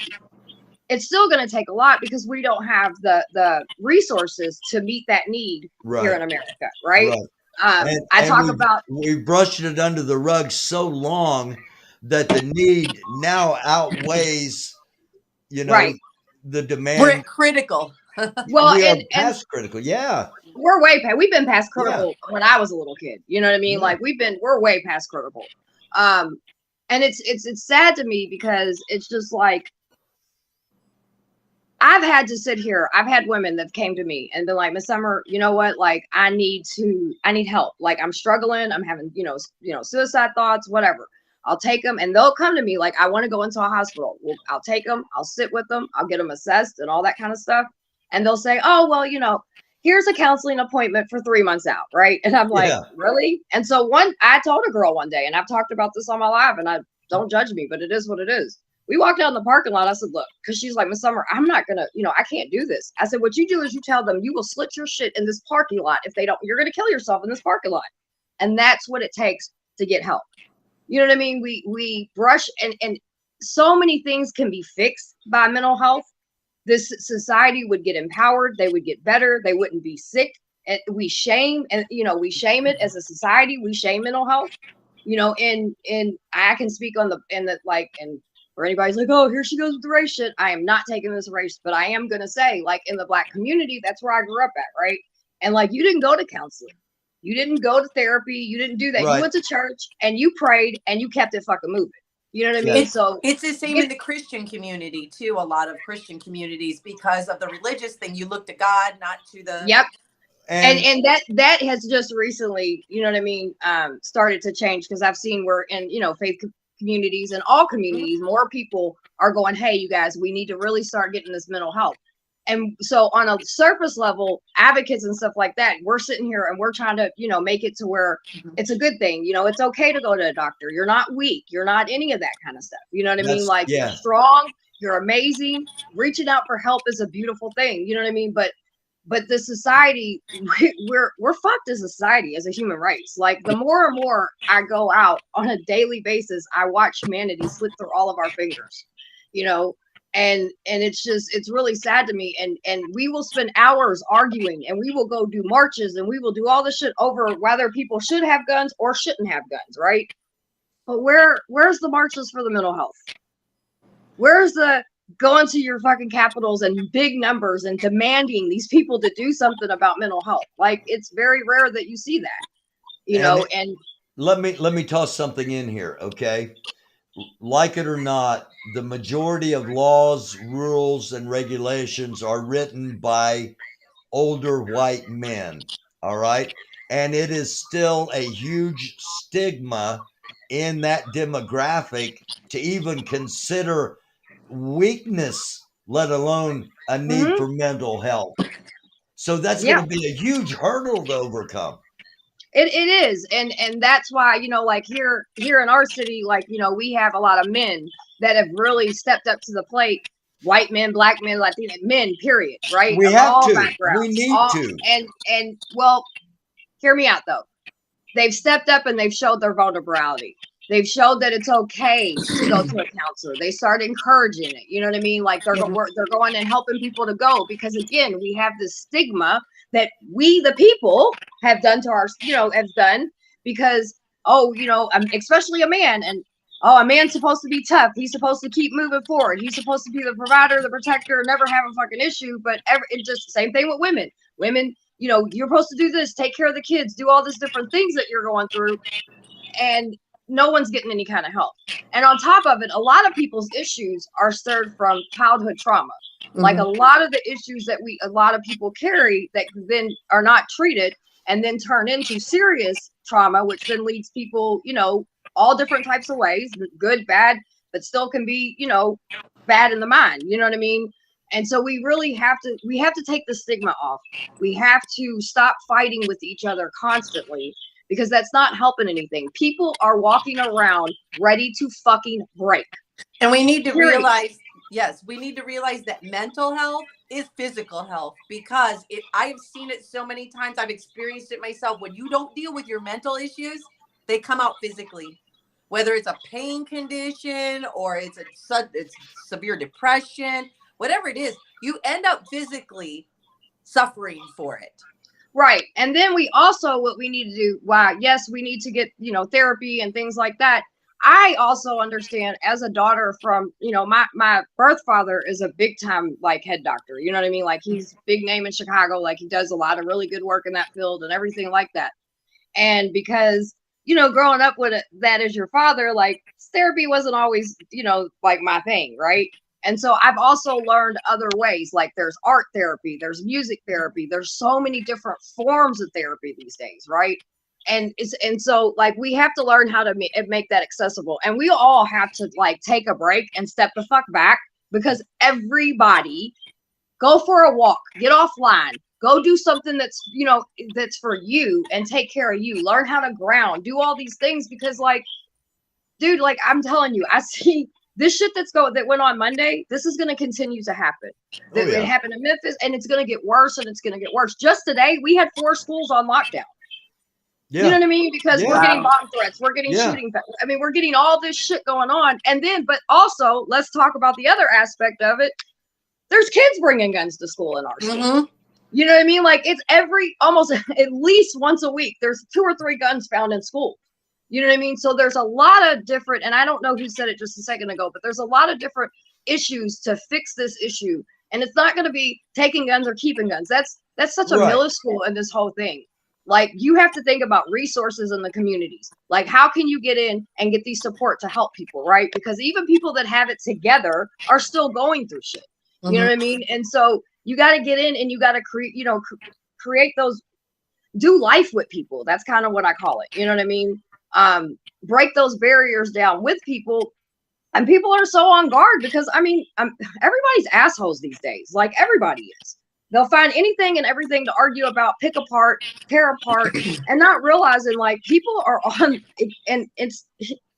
it's still going to take a lot because we don't have the resources to meet that need here in America, right? We brushed it under the rug so long that the need now outweighs, the demand. We're critical. Well, we are past critical. Yeah, we're way past. We've been past critical when I was a little kid. You know what I mean? Yeah. Like we're way past critical. And it's sad to me because it's just like, I've had to sit here. I've had women that came to me and been like, Miss Summer, you know what? Like, I need help. Like, I'm struggling. I'm having, suicide thoughts, whatever. I'll take them, and they'll come to me like, I want to go into a hospital. Well, I'll take them. I'll sit with them. I'll get them assessed and all that kind of stuff. And they'll say, oh, well, here's a counseling appointment for 3 months out. Right. And I'm like, really? And so I told a girl one day, and I've talked about this on my live, and I don't judge me, but it is what it is. We walked out in the parking lot. I said, look, because she's like, Miss Summer, I'm not going to, I can't do this. I said, what you do is you tell them you will slit your shit in this parking lot. If they don't, you're going to kill yourself in this parking lot. And that's what it takes to get help. You know what I mean? We brush, and so many things can be fixed by mental health. This society would get empowered. They would get better. They wouldn't be sick. And we shame it as a society. We shame mental health, and I can speak on or anybody's like, oh, here she goes with the race shit. I am not taking this race, but I am going to say, like, in the Black community, that's where I grew up at, right? And like, you didn't go to counseling. You didn't go to therapy. You didn't do that. Right. You went to church and you prayed and you kept it fucking moving. You know what I Yeah. mean? So It's the same in the Christian community too. A lot of Christian communities, because of the religious thing, you look to God, not to the. yep. And And that has just recently, you know what I mean, started to change, because I've seen where in, you know, faith communities and all communities, more people are going, hey, you guys, we need to really start getting this mental health. And so on a surface level, advocates and stuff like that, we're sitting here and we're trying to, you know, make it to where it's a good thing. You know, it's okay to go to a doctor. You're not weak. You're not any of that kind of stuff. You know what I mean? Like, yeah. you're strong. You're amazing. Reaching out for help is a beautiful thing. You know what I mean? But the society, we're fucked as a society, as a human race. Like, the more and more I go out on a daily basis, I watch humanity slip through all of our fingers, you know, and it's really sad to me. And we will spend hours arguing, and we will go do marches, and we will do all this shit over whether people should have guns or shouldn't have guns, right? But where's the marches for the mental health? Where's the going to your fucking capitals and big numbers and demanding these people to do something about mental health? Like, it's very rare that you see that, you know. And let me toss something in here, okay? Like it or not, the majority of laws, rules, and regulations are written by older white men, all right? And it is still a huge stigma in that demographic to even consider weakness, let alone a need for mental health. So that's going to be a huge hurdle to overcome. It is, and that's why, you know, like here in our city, like, you know, we have a lot of men that have really stepped up to the plate. White men, black men, Latino men, period, right? We of have all to. backgrounds, We need to. And well, hear me out though. They've stepped up and they've showed their vulnerability. They've showed that it's okay to go to a counselor. They start encouraging it. You know what I mean? Like, they're going and helping people to go, because again, we have this stigma that we, the people, have done to our, you know, have done, because, oh, you know, especially a man, and oh, a man's supposed to be tough. He's supposed to keep moving forward. He's supposed to be the provider, the protector, never have a fucking issue. But it's just the same thing with women. Women, you know, you're supposed to do this, take care of the kids, do all these different things that you're going through, and no one's getting any kind of help. And on top of it, a lot of people's issues are stirred from childhood trauma. Like, a lot of the issues that a lot of people carry that then are not treated and then turn into serious trauma, which then leads people, you know, all different types of ways, good, bad, but still can be, you know, bad in the mind. You know what I mean? And so we really have to take the stigma off. We have to stop fighting with each other constantly, because that's not helping anything. People are walking around ready to fucking break. And we need to realize, yes, we need to realize that mental health is physical health, because I've seen it so many times. I've experienced it myself. When you don't deal with your mental issues, they come out physically, whether it's a pain condition or it's severe depression, whatever it is, you end up physically suffering for it. Right. And then we also, what we need to do, yes, we need to get, you know, therapy and things like that. I also understand, as a daughter from, you know, my birth father is a big time, like, head doctor. You know what I mean? Like, he's big name in Chicago. Like, he does a lot of really good work in that field and everything like that. And because, you know, growing up with that as your father, like, therapy wasn't always, you know, like, my thing. Right. And so I've also learned other ways. Like, there's art therapy, there's music therapy, there's so many different forms of therapy these days, right? And so, like, we have to learn how to make that accessible. And we all have to, like, take a break and step the fuck back, because everybody, go for a walk, get offline, go do something that's, you know, that's for you, and take care of you. Learn how to ground, do all these things, because, like, dude, like, I'm telling you, I see this shit that went on Monday. This is going to continue to happen. It happened in Memphis, and it's going to get worse, and it's going to get worse. Just today, we had 4 schools on lockdown. Yeah. You know what I mean? Because we're getting bomb threats, we're getting shooting. I mean, we're getting all this shit going on. And then, but also, let's talk about the other aspect of it. There's kids bringing guns to school in our school. You know what I mean? Like, it's almost at least once a week, there's 2 or 3 guns found in school. You know what I mean? So there's a lot of different, and I don't know who said it just a second ago, but there's a lot of different issues to fix this issue. And it's not going to be taking guns or keeping guns. That's such a minuscule in this whole thing. Like, you have to think about resources in the communities. Like, how can you get in and get these support to help people, right? Because even people that have it together are still going through shit. You know what I mean? And so you got to get in and you got to create, you know, create those, do life with people. That's kind of what I call it. You know what I mean? Break those barriers down with people. And people are so on guard because, I mean, everybody's assholes these days. Like, everybody is. They'll find anything and everything to argue about, pick apart, tear apart, and not realizing, like, people are on, and it's,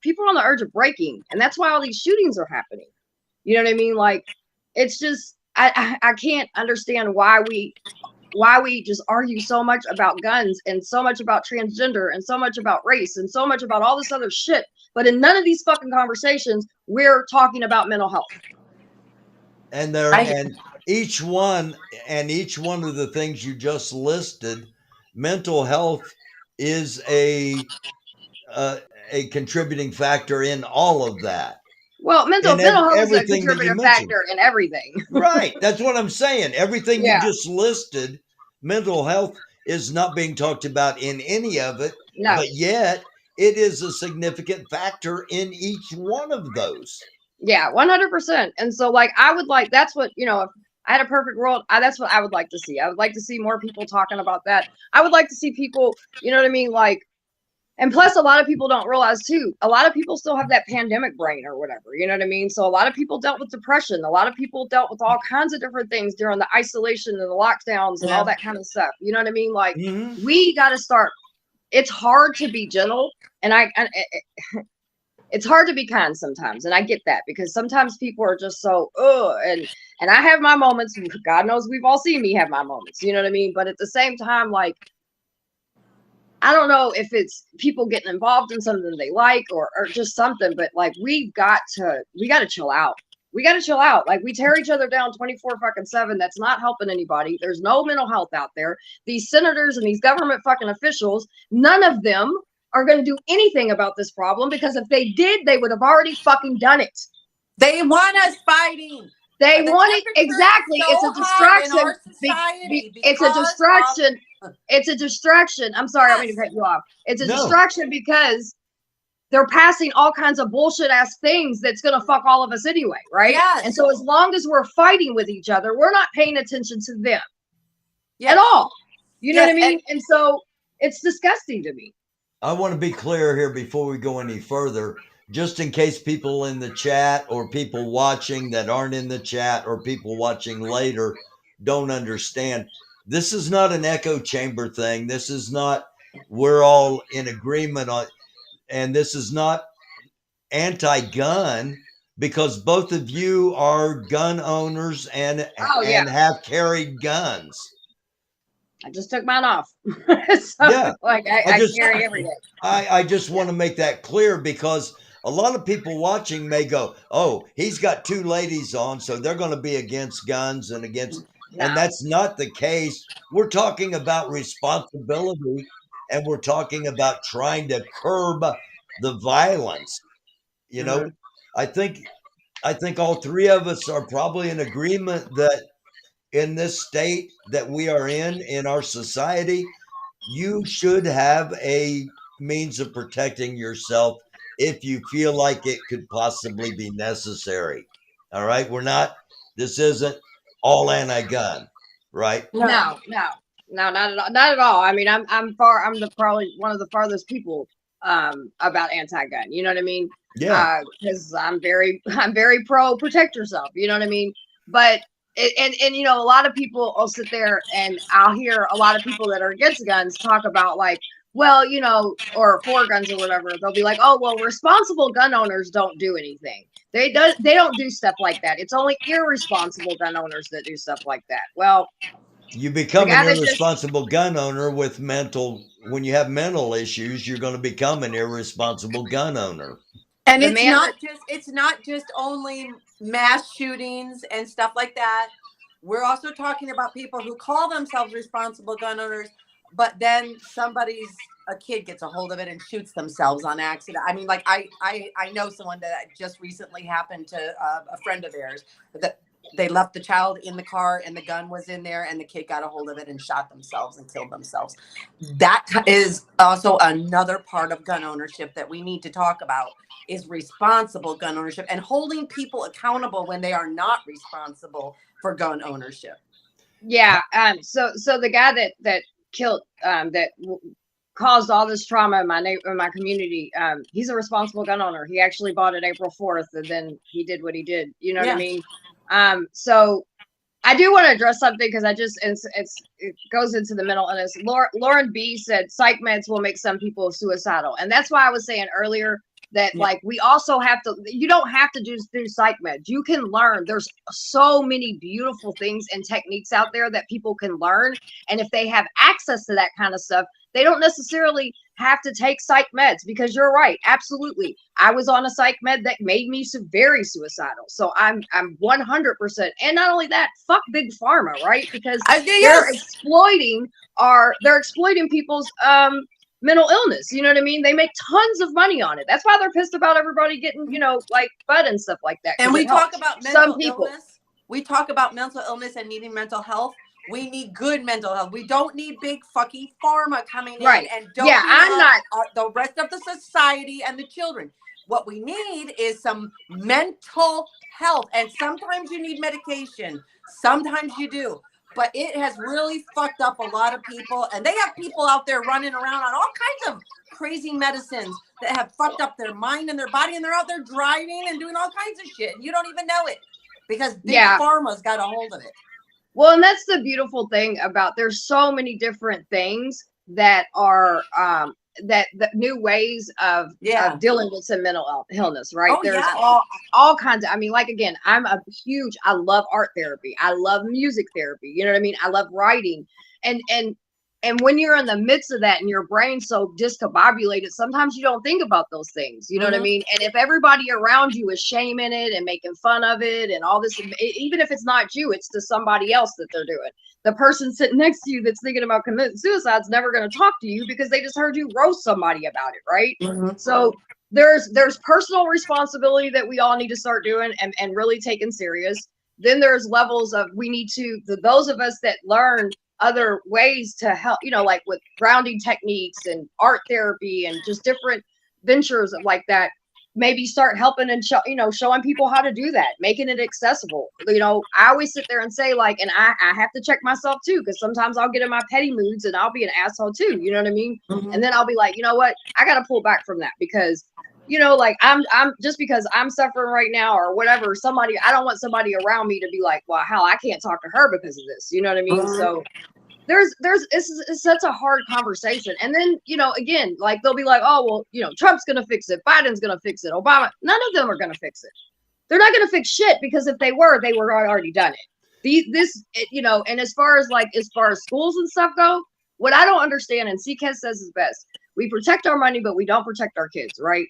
people are on the urge of breaking. And that's why all these shootings are happening. You know what I mean? Like, it's just, I can't understand why we just argue so much about guns and so much about transgender and so much about race and so much about all this other shit. But in none of these fucking conversations, we're talking about mental health. And and each one of the things you just listed, mental health is a contributing factor in all of that. Well, mental health is a contributing factor in everything. Right. That's what I'm saying. Everything Yeah. you just listed, mental health is not being talked about in any of it. No. But yet it is a significant factor in each one of those. Yeah, 100%. And so, like, I would like, that's what, you know, if I had a perfect world, that's what I would like to see. I would like to see more people talking about that. I would like to see people, you know what I mean? Like, and plus, a lot of people don't realize too, a lot of people still have that pandemic brain or whatever, you know what I mean? So a lot of people dealt with depression. A lot of people dealt with all kinds of different things during the isolation and the lockdowns and all that kind of stuff. You know what I mean? Like, we got to start, it's hard to be gentle. And it's hard to be kind sometimes. And I get that because sometimes people are just so, and I have my moments. God knows we've all seen me have my moments, you know what I mean? But at the same time, like, I don't know if it's people getting involved in something they like or just something, but like, we got to chill out. We got to chill out. Like, we tear each other down 24/7. That's not helping anybody. There's no mental health out there. These senators and these government fucking officials, none of them are going to do anything about this problem, because if they did, they would have already fucking done it. They want us fighting. They want it. Exactly. So it's a distraction. It's a distraction. It's a distraction. I'm sorry, I mean to cut you off. It's a distraction because they're passing all kinds of bullshit ass things that's going to fuck all of us anyway, right? Yes. And so as long as we're fighting with each other, we're not paying attention to them at all. You know what I mean? And so it's disgusting to me. I want to be clear here before we go any further, just in case people in the chat or people watching that aren't in the chat or people watching later don't understand. This is not an echo chamber thing. This is not, we're all in agreement on, and this is not anti-gun, because both of you are gun owners and have carried guns. I just took mine off. So, like, I carry every day. I just want to make that clear, because a lot of people watching may go, oh, he's got two ladies on, so they're going to be against guns and against, and that's not the case. We're talking about responsibility, and we're talking about trying to curb the violence. You know, I think all three of us are probably in agreement that in this state that we are in our society, you should have a means of protecting yourself if you feel like it could possibly be necessary. All right. This isn't all anti-gun, right? No, not at all. Not at all. I mean, I'm probably one of the farthest people about anti-gun. You know what I mean? Yeah. Because I'm very pro protect yourself. You know what I mean? But and you know, a lot of people will sit there, and I'll hear a lot of people that are against guns talk about, like, well, you know, or for guns or whatever. They'll be like, oh, well, responsible gun owners don't do anything. They don't do stuff like that. It's only irresponsible gun owners that do stuff like that. Well, you become an irresponsible gun owner when you have mental issues, you're going to become an irresponsible gun owner. And it's not just only mass shootings and stuff like that. We're also talking about people who call themselves responsible gun owners, but then a kid gets a hold of it and shoots themselves on accident. I mean, like, I know someone that just recently happened to a friend of theirs, that they left the child in the car and the gun was in there and the kid got a hold of it and shot themselves and killed themselves. That is also another part of gun ownership that we need to talk about, is responsible gun ownership and holding people accountable when they are not responsible for gun ownership. Yeah. So the guy that killed, caused all this trauma in my community, he's a responsible gun owner. He actually bought it April 4th, and then he did what he did. You know what I mean? So I do want to address something, because it goes into the mental illness. Lauren B said psych meds will make some people suicidal, and that's why I was saying earlier that like we also have to. You don't have to do psych meds. You can learn. There's so many beautiful things and techniques out there that people can learn, and if they have access to that kind of stuff, they don't necessarily have to take psych meds, because you're right. Absolutely. I was on a psych med that made me very suicidal. So I'm 100%. And not only that, fuck big pharma, right? Because they're exploiting people's mental illness. You know what I mean? They make tons of money on it. That's why they're pissed about everybody getting, like bud and stuff like that. And we talk about mental illness. We talk about mental illness and needing mental health. We need good mental health. We don't need big fucking pharma coming in and the rest of the society and the children. What we need is some mental health. And sometimes you need medication. Sometimes you do. But it has really fucked up a lot of people. And they have people out there running around on all kinds of crazy medicines that have fucked up their mind and their body. And they're out there driving and doing all kinds of shit. And you don't even know it, because big pharma's got a hold of it. Well, and that's the beautiful thing about, there's so many different things that are that new ways of dealing with some mental illness, right? There's all kinds of, I mean, like, again, I love art therapy. I love music therapy. You know what I mean? I love writing. And when you're in the midst of that and your brain's so discombobulated, sometimes you don't think about those things. You know what I mean? And if everybody around you is shaming it and making fun of it and all this, even if it's not you, it's to somebody else that they're doing. The person sitting next to you that's thinking about committing suicide is never going to talk to you, because they just heard you roast somebody about it, right? So there's personal responsibility that we all need to start doing and really taking serious. Then there's levels of, we need to, those of us that learn other ways to help, like with grounding techniques and art therapy and just different ventures like that, maybe start helping and showing people how to do that, making it accessible. I always sit there and say, like, and I have to check myself too, because sometimes I'll get in my petty moods and I'll be an asshole too. You know what I mean? And then I'll be like, you know what? I got to pull back from that, because like I'm just because I'm suffering right now or whatever, I don't want somebody around me to be like, well, hell, I can't talk to her because of this. You know what I mean? So it's such a hard conversation. And then, again, like, they'll be like, oh, well, Trump's going to fix it. Biden's going to fix it. Obama, none of them are going to fix it. They're not going to fix shit, because if they were already done it. And as far as schools and stuff go, what I don't understand, and CKS says is best, we protect our money, but we don't protect our kids, right?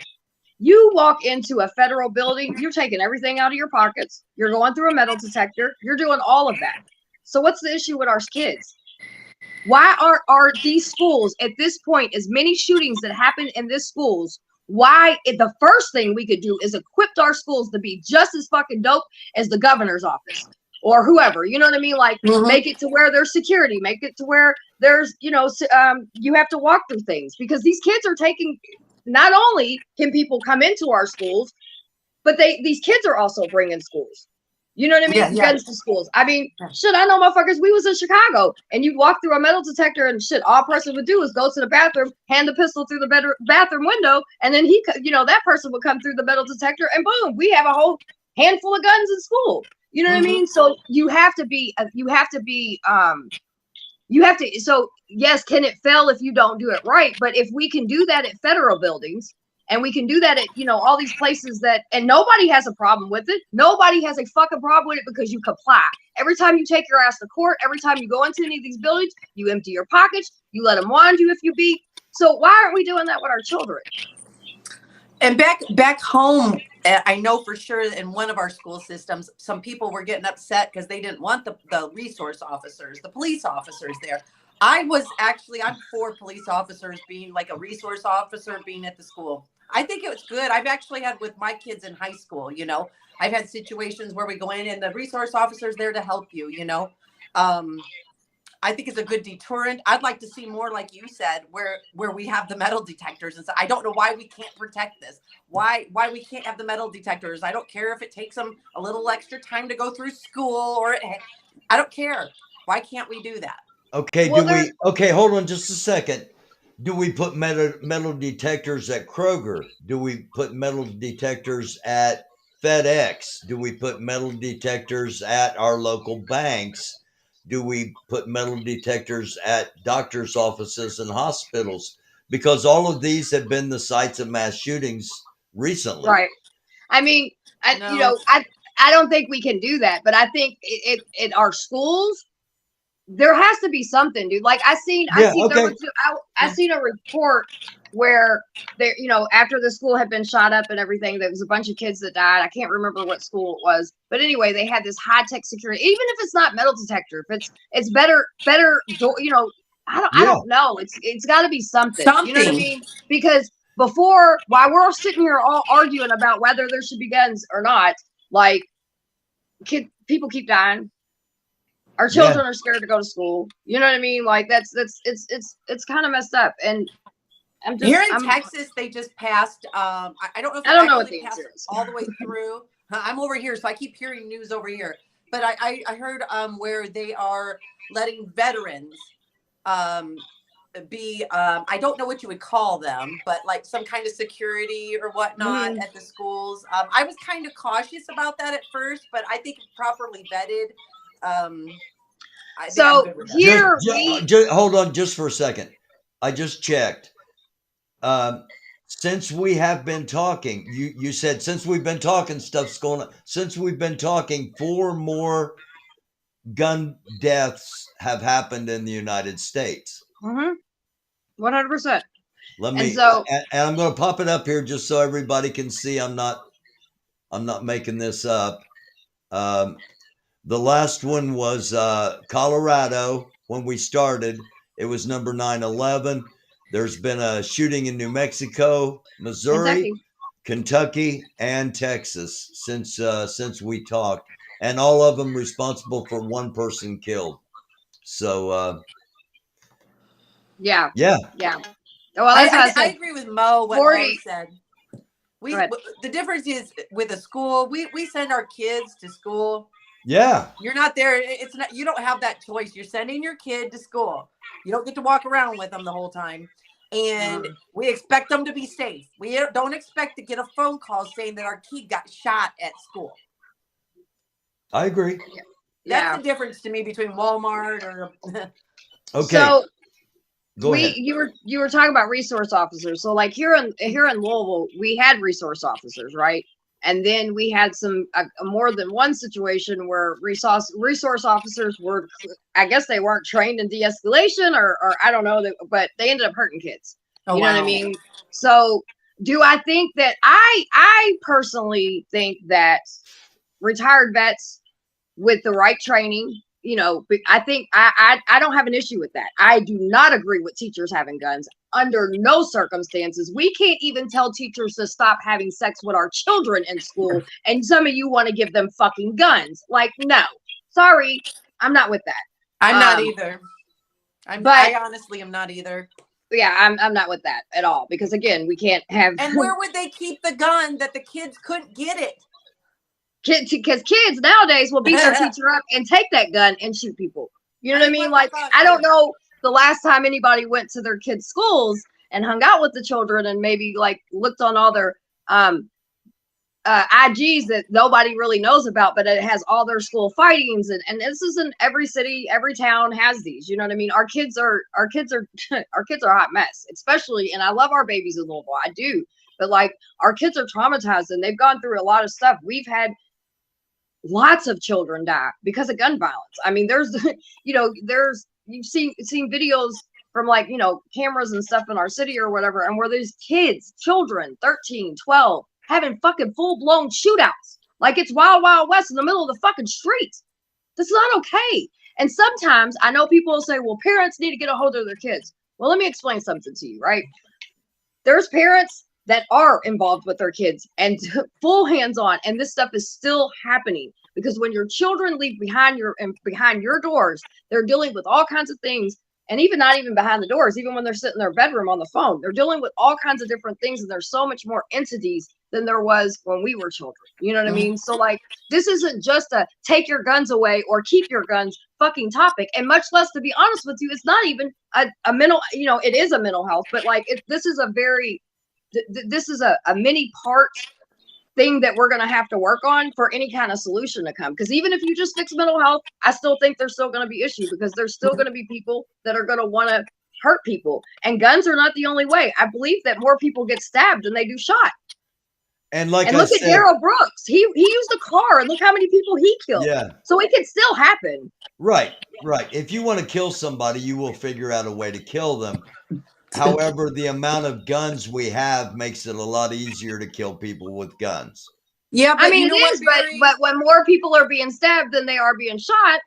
You walk into a federal building, you're taking everything out of your pockets. You're going through a metal detector. You're doing all of that. So what's the issue with our kids? Why are these schools at this point, as many shootings that happen in these schools, why the first thing we could do is equip our schools to be just as fucking dope as the governor's office or whoever, you know what I mean? Like, make it to where there's security, make it to where there's, you have to walk through things, because these kids are taking, not only can people come into our schools, but these kids are also bringing schools. You know what I mean? Guns to schools. I mean, shit, I know motherfuckers. We was in Chicago, and you'd walk through a metal detector, and shit, all a person would do is go to the bathroom, hand the pistol through the bathroom window, and then that person would come through the metal detector, and boom, we have a whole handful of guns in school. You know what I mean? So so yes, can it fail if you don't do it right? But if we can do that at federal buildings, and we can do that at, all these places and nobody has a problem with it. Nobody has a fucking problem with it, because you comply. Every time you take your ass to court, every time you go into any of these buildings, you empty your pockets, you let them wand you if you beat. So why aren't we doing that with our children? And back home, I know for sure in one of our school systems, some people were getting upset because they didn't want the resource officers, the police officers there. I'm for police officers being like a resource officer being at the school. I think it was good. I've actually had with my kids in high school, I've had situations where we go in and the resource officer's there to help you. I think it's a good deterrent. I'd like to see more, like you said, where we have the metal detectors. And so I don't know why we can't protect this. Why we can't have the metal detectors. I don't care if it takes them a little extra time to go through school I don't care. Why can't we do that? Okay, Well, okay, hold on just a second. Do we put metal detectors at Kroger? Do we put metal detectors at FedEx? Do we put metal detectors at our local banks? Do we put metal detectors at doctors' offices and hospitals? Because all of these have been the sites of mass shootings recently. right. I mean, No. I don't think we can do that, but I think in our schools, there has to be something, dude. Like I seen a report where there, after the school had been shot up and everything, there was a bunch of kids that died. I can't remember what school it was, but anyway, they had this high tech security. Even if it's not metal detector, if it's better, I don't know. It's got to be something. You know what I mean? Because while we're sitting here all arguing about whether there should be guns or not, like people keep dying. Our children are scared to go to school. You know what I mean? Like it's kind of messed up. And Here in Texas, they just passed. I don't know if I don't know what they the passed answer is. all the way through. I'm over here, so I keep hearing news over here. But I heard where they are letting veterans be I don't know what you would call them, but like some kind of security or whatnot at the schools. I was kind of cautious about that at first, but I think properly vetted. So here hold on just for a second. I just checked. Since we have been talking, you said since we've been talking, stuff's going on. Since we've been talking, 4 more gun deaths have happened in the United States. 100%. Let me, and I'm going to pop it up here just so everybody can see. I'm not making this up. The last one was Colorado. When we started, it was number 911. There's been a shooting in New Mexico, Missouri, Kentucky, and Texas since we talked, and all of them responsible for 1 person killed. So yeah. Well, I agree with Mo. What Mo said. The difference is with a school, we send our kids to school. Yeah. You're not there. It's not, you don't have that choice. You're sending your kid to school. You don't get to walk around with them the whole time. And we expect them to be safe. We don't expect to get a phone call saying that our kid got shot at school. I agree. That's the difference to me between Walmart or okay. So go ahead. You were talking about resource officers. So like here in Louisville, we had resource officers, right? And then we had more than one situation where resource officers were, I guess they weren't trained in de-escalation or I don't know, but they ended up hurting kids. You know what I mean? So do I think that I personally think that retired vets with the right training, I think I don't have an issue with that. I do not agree with teachers having guns under no circumstances. We can't even tell teachers to stop having sex with our children in school. And some of you want to give them fucking guns. Like, no, sorry. I'm not with that. I'm not either. I honestly am not either. Yeah, I'm not with that at all. Because again, we can't have. And where would they keep the gun that the kids couldn't get it? Because kids nowadays will beat their teacher up and take that gun and shoot people. You know what I mean? Like, I don't know the last time anybody went to their kids' schools and hung out with the children and maybe like looked on all their IGs that nobody really knows about, but it has all their school fightings and this is in every city, every town has these. You know what I mean? Our kids are our kids are a hot mess, especially. And I love our babies in Louisville, I do, but like our kids are traumatized and they've gone through a lot of stuff. We've had lots of children die because of gun violence. I mean, there's you've seen videos from like, cameras and stuff in our city or whatever. And where there's children, 13, 12, having fucking full blown shootouts. Like it's wild, wild west in the middle of the fucking street. That's not okay. And sometimes I know people will say, well, parents need to get a hold of their kids. Well, let me explain something to you, right? There's parents that are involved with their kids and full hands-on, and this stuff is still happening because when your children leave behind your doors, they're dealing with all kinds of things. And even not even behind the doors, even when they're sitting in their bedroom on the phone, they're dealing with all kinds of different things. And there's so much more entities than there was when we were children. You know what I mean? So like, this isn't just a take your guns away or keep your guns fucking topic. And much less, to be honest with you, it's not even a mental, you know, it is a mental health, but like this is a very, this is a mini part thing that we're going to have to work on for any kind of solution to come. Because even if you just fix mental health, I still think there's still going to be issues because there's still going to be people that are going to want to hurt people. And guns are not the only way. I believe that more people get stabbed than they do shot. And like and look at Darrell Brooks. He used a car and look how many people he killed. Yeah. So it can still happen. Right. If you want to kill somebody, you will figure out a way to kill them. However, the amount of guns we have makes it a lot easier to kill people with guns. Yeah, but I mean, you know it is, what, Barry? but when more people are being stabbed than they are being shot.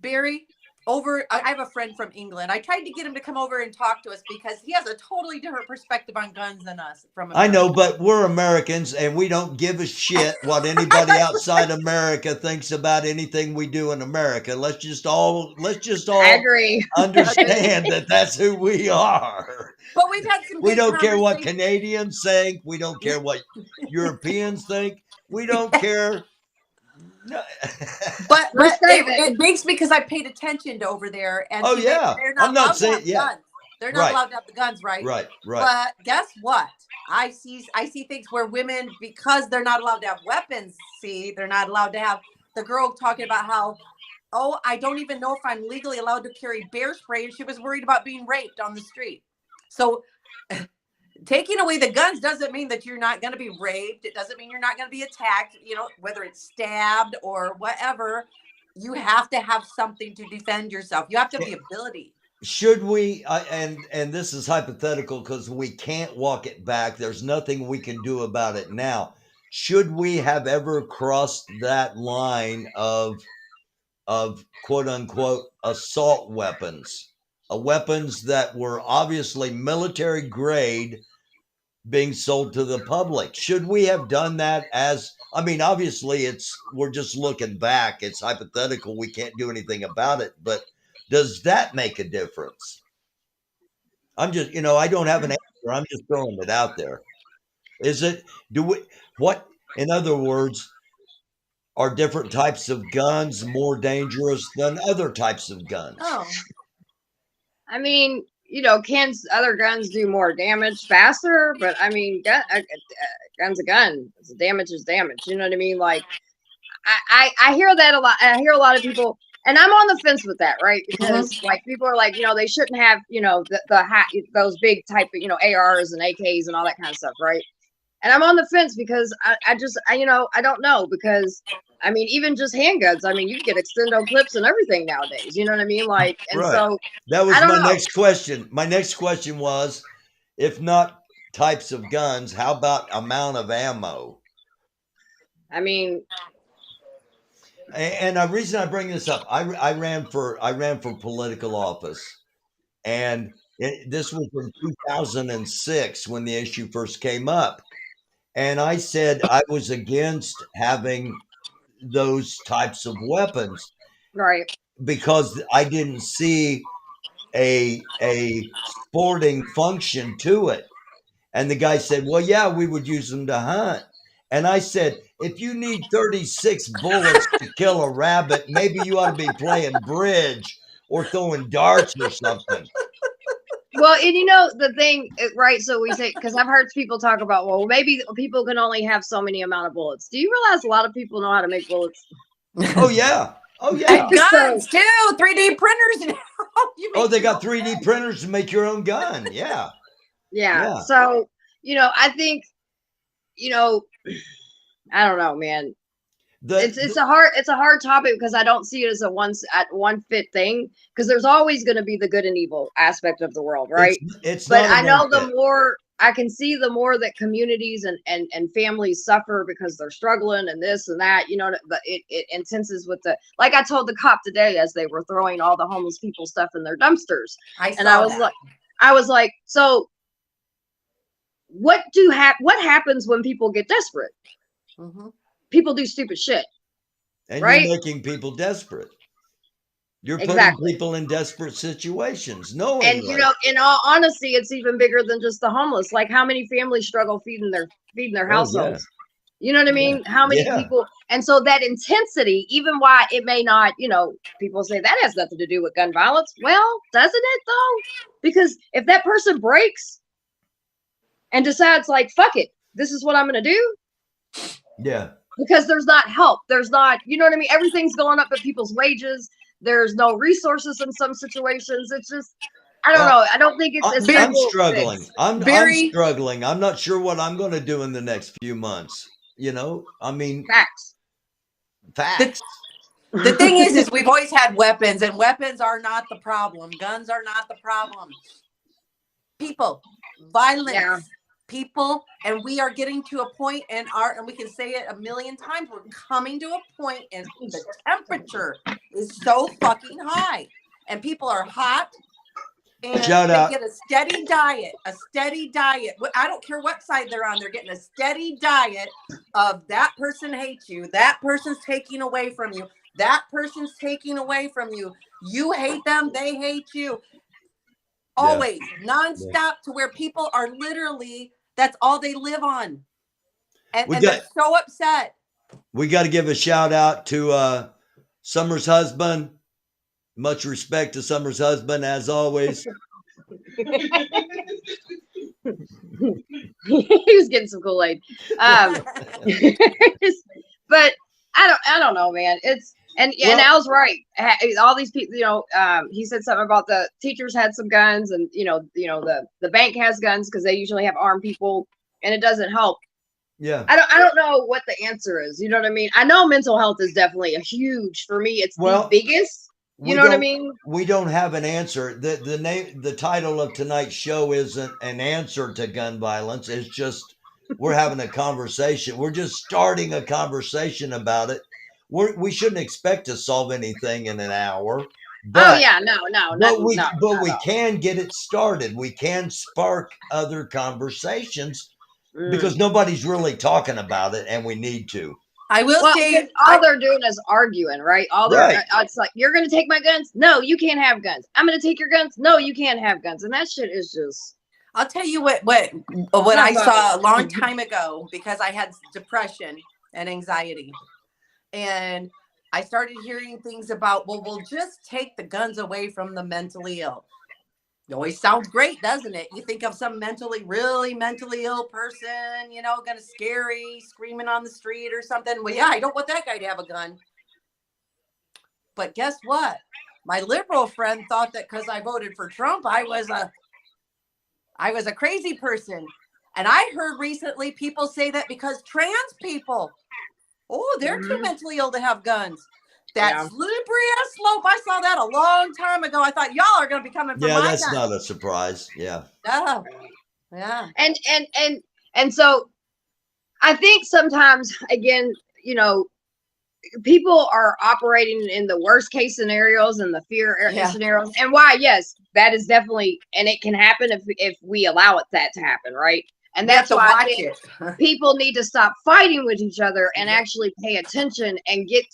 Barry, I have a friend from England. I tried to get him to come over and talk to us because he has a totally different perspective on guns than us. I know, but we're Americans and we don't give a shit what anybody outside America thinks about anything we do in America. Let's just all I agree. understand that that's who we are. But we've had some. We don't care what Canadians think. We don't care what Europeans think. We don't care. No. but it makes me because I paid attention to over there, and they're not allowed to have guns. They're not allowed to have the guns, right? Right. But guess what? I see things where women, because they're not allowed to have weapons, they're not allowed to have. The girl talking about how, I don't even know if I'm legally allowed to carry bear spray, and she was worried about being raped on the street. So taking away the guns doesn't mean that you're not going to be raped. It doesn't mean you're not going to be attacked, whether it's stabbed or whatever. You have to have something to defend yourself. You have to have the ability. Should we, and this is hypothetical because we can't walk it back. There's nothing we can do about it now. Should we have ever crossed that line of quote unquote assault weapons, weapons that were obviously military grade being sold to the public? Should we have done that obviously we're just looking back. It's hypothetical. We can't do anything about it, but does that make a difference? I'm just, I don't have an answer. I'm just throwing it out there. In other words, are different types of guns more dangerous than other types of guns? Oh. I mean, can other guns do more damage faster? But I mean, gun's a gun. Damage is damage. You know what I mean? Like, I hear that a lot. I hear a lot of people, and I'm on the fence with that, right? Because like people are like, they shouldn't have, those big type of, ARs and AKs and all that kind of stuff, right? And I'm on the fence because I don't know, because I mean, even just handguns. I mean, you can get extendo clips and everything nowadays. You know what I mean? Like, and so that was my next question. My next question was, if not types of guns, how about amount of ammo? I mean, and the reason I bring this up, I ran for political office, and this was in 2006 when the issue first came up. And I said I was against having those types of weapons, right? Because I didn't see a sporting function to it. And the guy said, well, yeah, we would use them to hunt. And I said, if you need 36 bullets to kill a rabbit, maybe you ought to be playing bridge or throwing darts or something. Well, and the thing, right? So we say, because I've heard people talk about, well, maybe people can only have so many amount of bullets. Do you realize a lot of people know how to make bullets? Oh yeah. And guns too, 3D printers. They got 3D printers to make your own gun. Yeah. Yeah. So, I think, I don't know, man. It's a hard topic because I don't see it as a one fit thing, because there's always going to be the good and evil aspect of the world, right? But I know the more I can see, the more that communities and families suffer because they're struggling and this and that, it intenses with like I told the cop today as they were throwing all the homeless people stuff in their dumpsters. I was like, so what happens when people get desperate? Mm-hmm. People do stupid shit. And right? you're making people desperate. You're putting Exactly. people in desperate situations, And knowingly. in all honesty, it's even bigger than just the homeless. Like, how many families struggle feeding their Oh, households? You know what I mean? How many Yeah. people? And so that intensity, even why it may not, people say that has nothing to do with gun violence. Well, doesn't it though? Because if that person breaks and decides, like, fuck it, this is what I'm going to do. Yeah. Because there's not help. There's not, you know what I mean? Everything's going up at people's wages. There's no resources in some situations. It's just, I don't know. I don't think it's a I'm simple struggling. fix. I'm struggling. I'm not sure what I'm going to do in the next few months. I mean, Facts. The thing is we've always had weapons, and weapons are not the problem. Guns are not the problem. People, violence, people, and we are getting to a point and we can say it a million times. We're coming to a point, and the temperature is so fucking high, and people are hot. And they get a steady diet. I don't care what side they're on. They're getting a steady diet of that person hates you. That person's taking away from you. That person's taking away from you. You hate them. They hate you. Always nonstop to where people are literally, that's all they live on. And they're so upset. We got to give a shout out to Summer's husband. Much respect to Summer's husband, as always. He was getting some Kool-Aid. But I don't know, man. And Al's right. All these people, he said something about the teachers had some guns, and the bank has guns because they usually have armed people, and it doesn't help. Yeah. I don't know what the answer is. You know what I mean? I know mental health is definitely a huge, for me, it's the biggest. You know what I mean? We don't have an answer. The title of tonight's show isn't an answer to gun violence. It's just we're having a conversation. We're just starting a conversation about it. We shouldn't expect to solve anything in an hour. But, we can get it started. We can spark other conversations because nobody's really talking about it, and we need to. I will say all they're doing is arguing, right? It's like, you're going to take my guns? No, you can't have guns. I'm going to take your guns? No, you can't have guns. And that shit is just. I'll tell you what I saw a long time ago, because I had depression and anxiety. And I started hearing things about, we'll just take the guns away from the mentally ill. It always sounds great, doesn't it? You think of some really mentally ill person, kind of scary, screaming on the street or something. Well, yeah, I don't want that guy to have a gun. But guess what? My liberal friend thought that because I voted for Trump, I was a crazy person. And I heard recently people say that because trans people, they're too mentally ill to have guns. That slippery ass slope. I saw that a long time ago. I thought y'all are going to be coming for my that's guns. not a surprise. Yeah. Oh, yeah. And so I think sometimes, again, people are operating in the worst case scenarios and the fear scenarios. And why? Yes, that is definitely, and it can happen if we allow that to happen, right? And that's why I think people need to stop fighting with each other and actually pay attention and get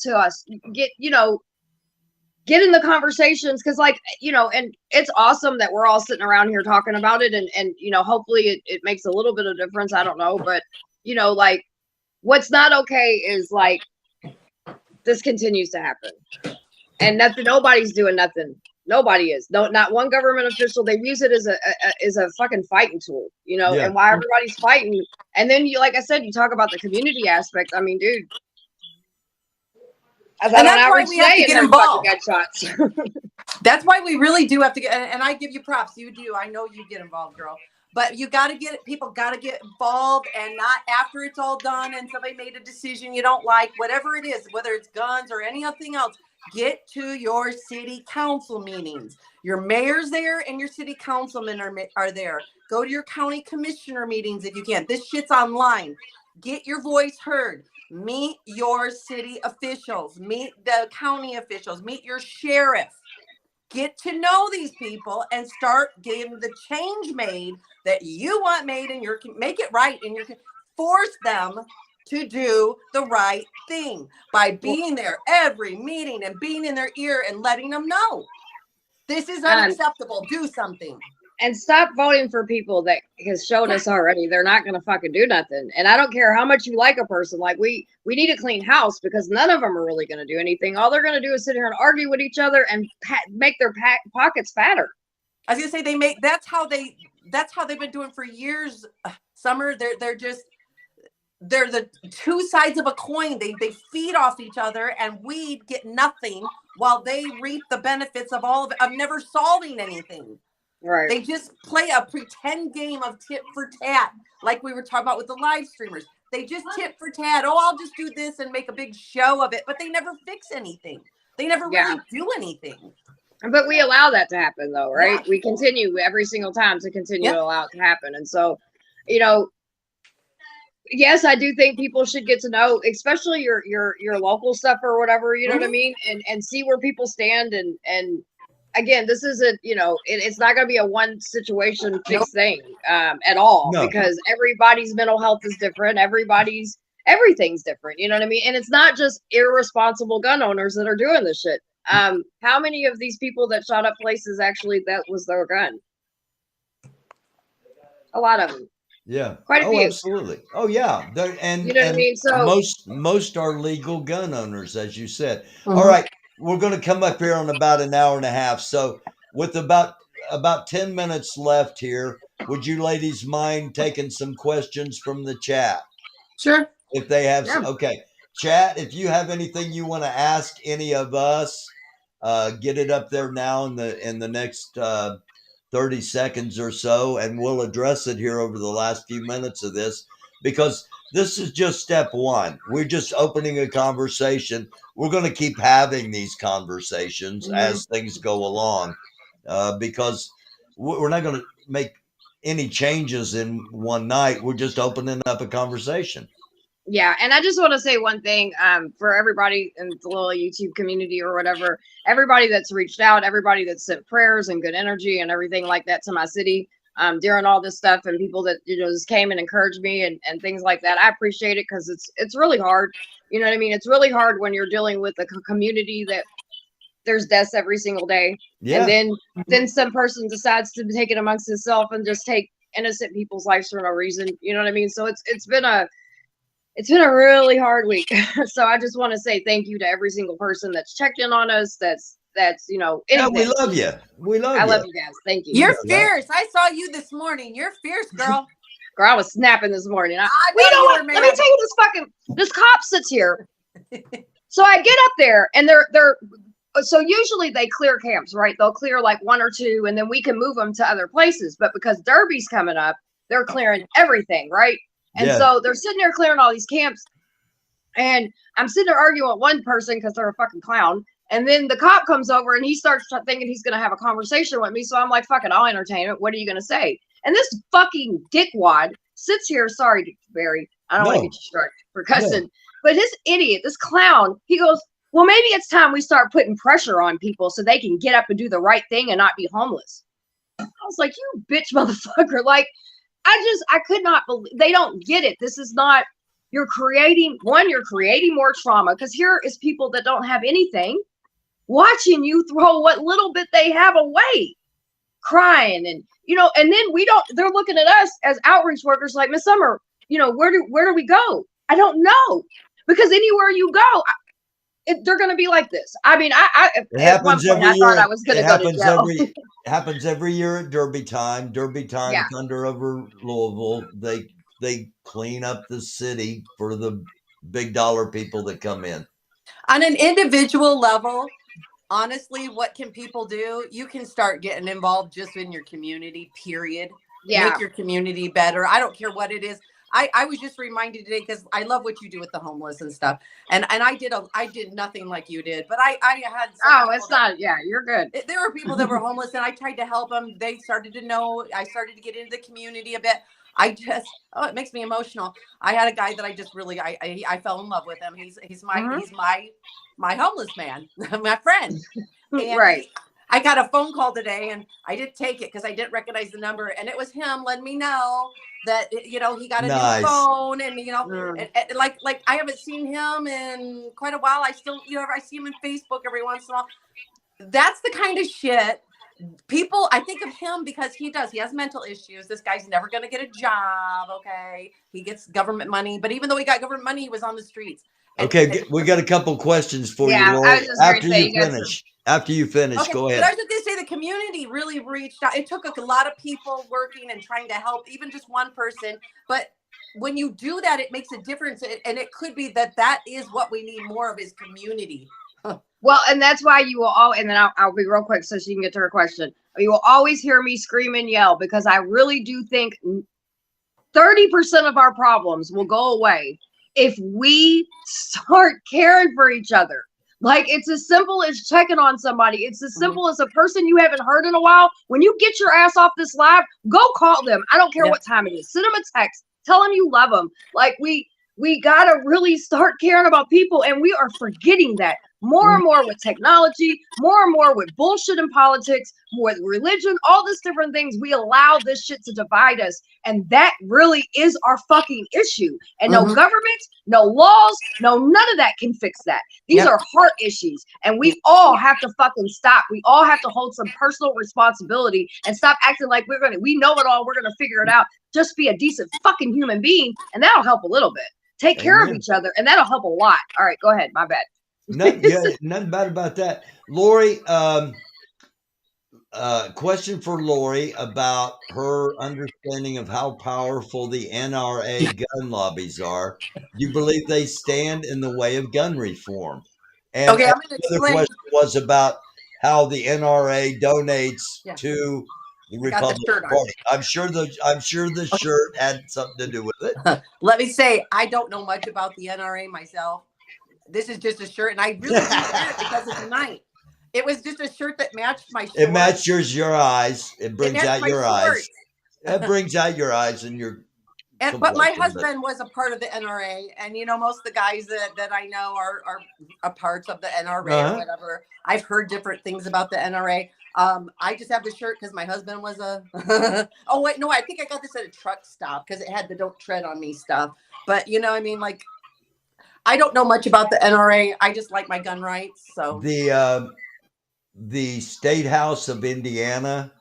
in the conversations. Cause and it's awesome that we're all sitting around here talking about it. And hopefully it makes a little bit of difference. I don't know, but what's not okay is this continues to happen and nobody's doing nothing. Nobody is. No, not one government official. They use it as a fucking fighting tool, and why everybody's fighting. And then like I said, you talk about the community aspect. I mean, dude. And that's why we have to get involved. That's why we really do have to get, and I give you props. You do. I know you get involved, girl. But you got to people got to get involved, and not after it's all done and somebody made a decision you don't like, whatever it is, whether it's guns or anything else. Get to your city council meetings. Your mayor's there and your city councilmen are there. Go to your county commissioner meetings if you can. This shit's online. Get your voice heard. Meet your city officials. Meet the county officials. Meet your sheriff. get to know these people and start getting the change made that you want made in your, make it right in your, force them to do the right thing by being there every meeting and being in their ear and letting them know this is unacceptable. Do something. And stop voting for people that has shown us already they're not going to fucking do nothing. And I don't care how much you like a person. Like we need a clean house because none of them are really going to do anything. All they're going to do is sit here and argue with each other and make their pockets fatter. I was gonna say that's how they've been doing for years. Summer, they're the two sides of a coin. They feed off each other, and we get nothing while they reap the benefits of all of it, of never solving anything. Right. They just play a pretend game of tit for tat, like we were talking about with the live streamers. They just tit for tat. Oh, I'll just do this and make a big show of it, but they never fix anything. They never really do anything. But we allow that to happen, though, right? Yeah. We continue every single time to continue to allow it to happen. And so, you know, yes, I do think people should get to know, especially your local stuff or whatever, you know what I mean? And see where people stand. And again, this isn't, you know, it's not going to be a one situation fixed thing at all, because everybody's mental health is different. Everything's different. You know what I mean? And it's not just irresponsible gun owners that are doing this shit. How many of these people that shot up places actually that was their gun? A lot of them. Yeah. Quite a few. Absolutely. Oh yeah. And you know what I mean? So most are legal gun owners, as you said. All right. We're going to come up here on about an hour and a half. So with about 10 minutes left here, would you ladies mind taking some questions from the chat? Sure. If they have some, okay. Chat, if you have anything you want to ask any of us, get it up there now in the next 30 seconds or so, and we'll address it here over the last few minutes of this, because this is just step one. We're just opening a conversation. We're going to keep having these conversations as things go along, because we're not going to make any changes in one night. We're just opening up a conversation. Yeah, and I just want to say one thing for everybody in the little YouTube community or whatever, everybody that's reached out, everybody that sent prayers and good energy and everything like that to my city during all this stuff, and people that, you know, just came and encouraged me and things like that. I appreciate it, because it's really hard. You know what I mean? It's really hard when you're dealing with a community that there's deaths every single day. Yeah. And then some person decides to take it amongst himself and just take innocent people's lives for no reason. You know what I mean? So it's been a really hard week. So I just want to say thank you to every single person that's checked in on us. That's, you know, anything. Yeah, we love you. I love you guys. Thank you. You're fierce. I saw you this morning. You're fierce, girl. Girl, I was snapping this morning. Let me tell you, this cop sits here. So I get up there, and so usually they clear camps, right? They'll clear like one or two, and then we can move them to other places. But because Derby's coming up, they're clearing everything, right? And so they're sitting there clearing all these camps, and I'm sitting there arguing with one person because they're a fucking clown. And then the cop comes over and he starts thinking he's going to have a conversation with me. So I'm like, fuck it, I'll entertain it. What are you going to say? And this fucking dickwad sits here. Sorry, Barry. I don't want to get you struck for cussing. But this idiot, this clown, he goes, well, maybe it's time we start putting pressure on people so they can get up and do the right thing and not be homeless. I was like, you bitch motherfucker. Like, I could not believe, they don't get it. This is not, you're creating more trauma, because here is people that don't have anything watching you throw what little bit they have away, crying. And, you know, and then they're looking at us as outreach workers like, Miss Summer, you know, where do we go? I don't know, because anywhere you go, they're going to be like this. I mean, it happens every year. I thought I was going to go to jail. It happens every year at Derby time. Thunder over Louisville. They clean up the city for the big dollar people that come in. On an individual level, honestly, what can people do? You can start getting involved just in your community, period. Yeah. Make your community better. I don't care what it is. I was just reminded today, because I love what you do with the homeless and stuff. And I did nothing like you did, but I had. It's not. Yeah, you're good. There were people that were homeless, and I tried to help them. They started to know. I started to get into the community a bit. It makes me emotional. I had a guy that I just really, I fell in love with him. He's my homeless man, my friend. And right. I got a phone call today, and I didn't take it because I didn't recognize the number, and it was him letting me know that he got a new Nice. phone, and and like I haven't seen him in quite a while. I still I see him in Facebook every once in a while. That's the kind of shit people. I think of him because he has mental issues. This guy's never going to get a job. Okay, he gets government money, but even though he got government money, he was on the streets. Okay, we got a couple questions for you, Yeah, Lori. I was just going to After say, you you guys finish, after you finish, Okay, go but ahead. I was just going to say the community really reached out. It took a lot of people working and trying to help, even just one person. But when you do that, it makes a difference. And it could be that is what we need more of, is community. Well, and that's why you will all, and then I'll be real quick so she can get to her question. You will always hear me scream and yell because I really do think 30% of our problems will go away if we start caring for each other. Like, it's as simple as checking on somebody. It's as simple as a person you haven't heard in a while. When you get your ass off this live, go call them. I don't care what time it is. Send them a text. Tell them you love them. Like, we got to really start caring about people, and we are forgetting that. More and more with technology, more and more with bullshit in politics, more with religion, all these different things. We allow this shit to divide us. And that really is our fucking issue. And no government, no laws, none of that can fix that. These are heart issues. And we all have to fucking stop. We all have to hold some personal responsibility and stop acting like we know it all. We're going to figure it out. Just be a decent fucking human being. And that'll help a little bit. Take care of each other. And that'll help a lot. All right, go ahead. My bad. Nothing bad about that. Lori, question for Lori about her understanding of how powerful the NRA gun lobbies are. Do you believe they stand in the way of gun reform? And I'm going to the other explain. question was about how the NRA donates to the Republican Party. I'm sure the shirt had something to do with it. Let me say, I don't know much about the NRA myself. This is just a shirt, and I really didn't wear it because it's night. It was just a shirt that matched my shorts. It matches your eyes. It brings out your eyes. It brings out your eyes and your. But my husband was a part of the NRA, and most of the guys that I know are a part of the NRA or whatever. I've heard different things about the NRA. I just have the shirt because my husband was a. Oh wait, no, I think I got this at a truck stop because it had the "Don't Tread on Me" stuff. But I don't know much about the NRA. I just like my gun rights. So the State House of Indiana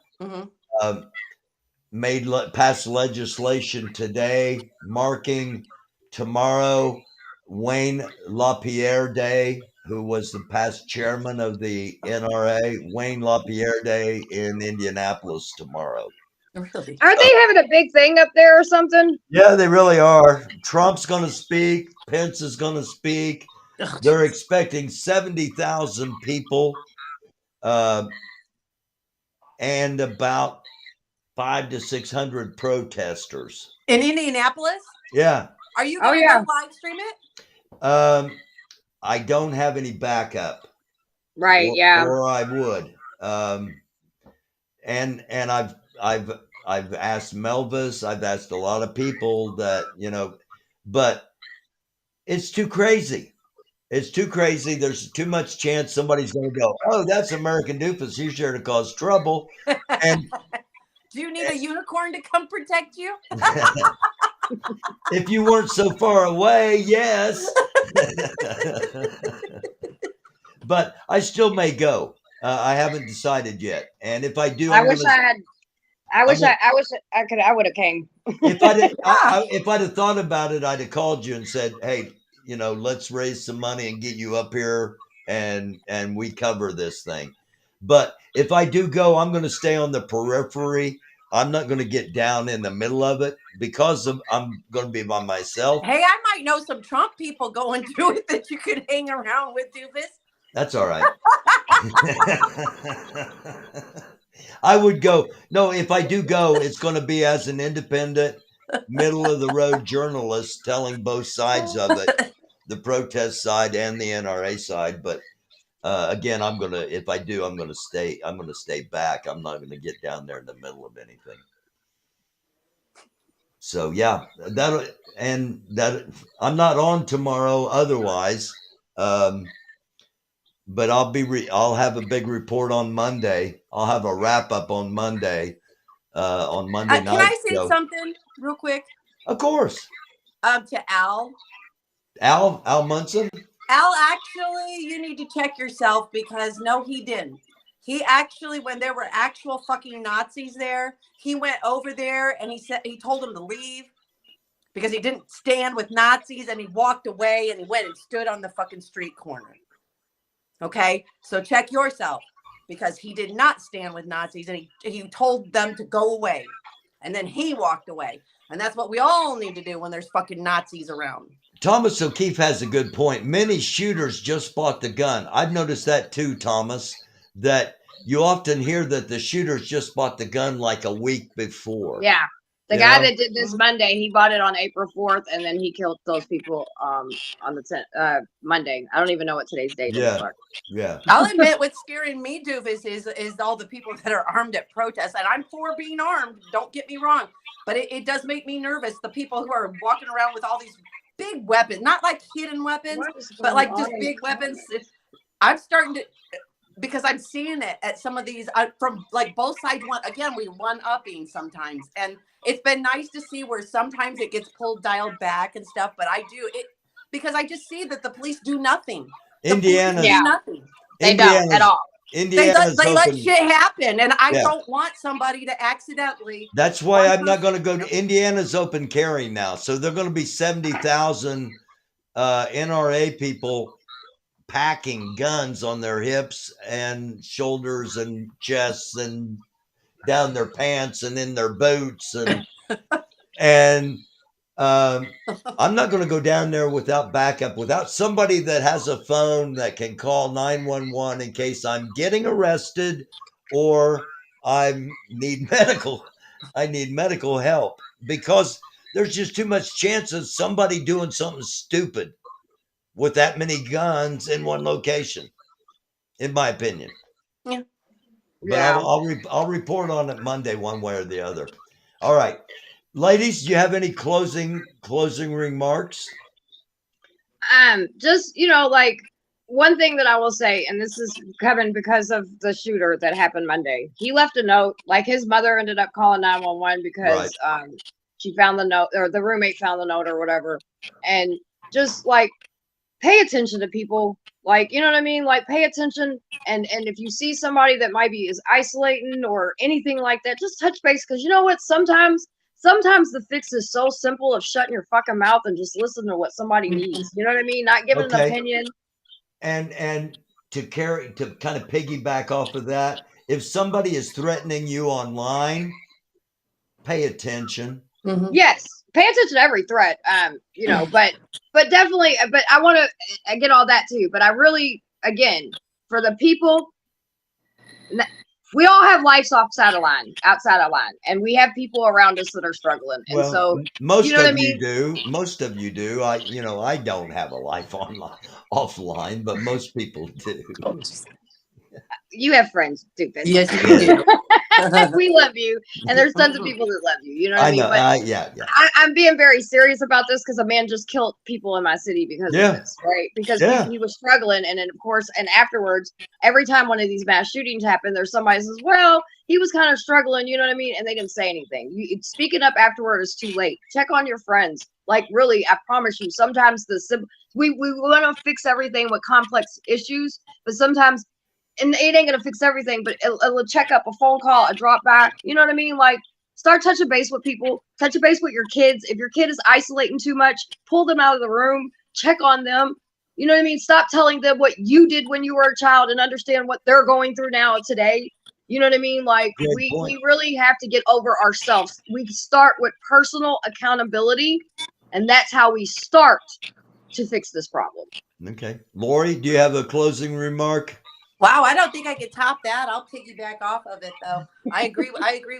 passed legislation today marking tomorrow Wayne LaPierre Day, who was the past chairman of the NRA. Wayne LaPierre Day in Indianapolis tomorrow. Really? Aren't they having a big thing up there or something? Yeah, they really are. Trump's going to speak. Pence is going to speak. They're expecting 70,000 people and about 500 to 600 protesters. In Indianapolis? Yeah. Are you going to live stream it? I don't have any backup. Right, Or I would. And I've asked Melvis, I've asked a lot of people that, but it's too crazy. It's too crazy. There's too much chance somebody's going to go, oh, that's American Doofus. He's here to cause trouble. And do you need a unicorn to come protect you? If you weren't so far away, yes. But I still may go. I haven't decided yet. And if I do, I wish I would have came. If I'd have thought about it, I'd have called you and said, hey, let's raise some money and get you up here and we cover this thing. But if I do go, I'm going to stay on the periphery. I'm not going to get down in the middle of it because I'm going to be by myself. Hey, I might know some Trump people going to it that you could hang around with, Doofus. That's all right. I would go. No, if I do go, it's going to be as an independent, middle of the road journalist telling both sides of it, the protest side and the NRA side. But again, if I do, I'm going to stay back. I'm not going to get down there in the middle of anything. So yeah, I'm not on tomorrow. Otherwise, but I'll have a big report on Monday. I'll have a wrap up on Monday Can night. I say something real quick? Of course. To Al. Al Munson. Al, actually, you need to check yourself because no, he didn't. He actually, when there were actual fucking Nazis there, he went over there and he told them to leave because he didn't stand with Nazis, and he walked away and he went and stood on the fucking street corner. Okay, so check yourself because he did not stand with Nazis, and he told them to go away, and then he walked away, and that's what we all need to do when there's fucking Nazis around. Thomas O'Keefe has a good point. Many shooters just bought the gun. I've noticed that too, Thomas, that you often hear that the shooters just bought the gun like a week before. Yeah. The guy that did this Monday, he bought it on April 4th, and then he killed those people on the Monday. I don't even know what today's date is. Yeah. I'll admit what's scaring me, Doofus, is all the people that are armed at protests. And I'm for being armed, don't get me wrong. But it does make me nervous. The people who are walking around with all these big weapons, not like hidden weapons, but like just big weapons. I'm starting to, because I'm seeing it at some of these from like both sides. We one-upping sometimes. And it's been nice to see where sometimes it gets dialed back and stuff. But I do it because I just see that the police do nothing. Indiana, do nothing. They don't at all. They let shit happen, and I don't want somebody to accidentally. That's why I'm not going to go to Indiana's open carry now. So they're going to be 70,000 NRA people packing guns on their hips and shoulders and chests and down their pants and in their boots and I'm not going to go down there without backup, without somebody that has a phone that can call 911 in case I'm getting arrested or I need medical help, because there's just too much chance of somebody doing something stupid with that many guns in one location, in my opinion. Yeah. But I'll report on it Monday, one way or the other. All right. Ladies, do you have any closing remarks? Just, like one thing that I will say, and this is coming because of the shooter that happened Monday. He left a note, like his mother ended up calling 911 because she found the note, or the roommate found the note or whatever. And just like pay attention to people, like, you know what I mean? Like pay attention. And if you see somebody that might be is isolating or anything like that, just touch base. Because you know what? Sometimes the fix is so simple of shutting your fucking mouth and just listen to what somebody needs. You know what I mean? Not giving an opinion. And to kind of piggyback off of that, if somebody is threatening you online, pay attention. Mm-hmm. Yes, pay attention to every threat. But definitely. But I want to get all that too. But I really, again, for the people. We all have lives outside of line, and we have people around us that are struggling. And well, so most of you do. I don't have a life offline, but most people do. You have friends, Doofus. Yes, you do. We love you, and there's tons of people that love you. You know what I mean? But yeah. I'm being very serious about this because a man just killed people in my city because of this, right? Because he was struggling, and then of course, and afterwards, every time one of these mass shootings happen, there's somebody says, "Well, he was kind of struggling," you know what I mean? And they didn't say anything. Speaking up afterward is too late. Check on your friends. Like really, I promise you. Sometimes we want to fix everything with complex issues, but sometimes. And it ain't gonna fix everything, but it'll check up, a phone call, a drop back. You know what I mean? Like, start touching base with people. Touch base with your kids. If your kid is isolating too much, pull them out of the room. Check on them. You know what I mean? Stop telling them what you did when you were a child and understand what they're going through now today. You know what I mean? Like, we really have to get over ourselves. We start with personal accountability, and that's how we start to fix this problem. Okay. Lori, do you have a closing remark? Wow, I don't think I could top that. I'll piggyback off of it though. I agree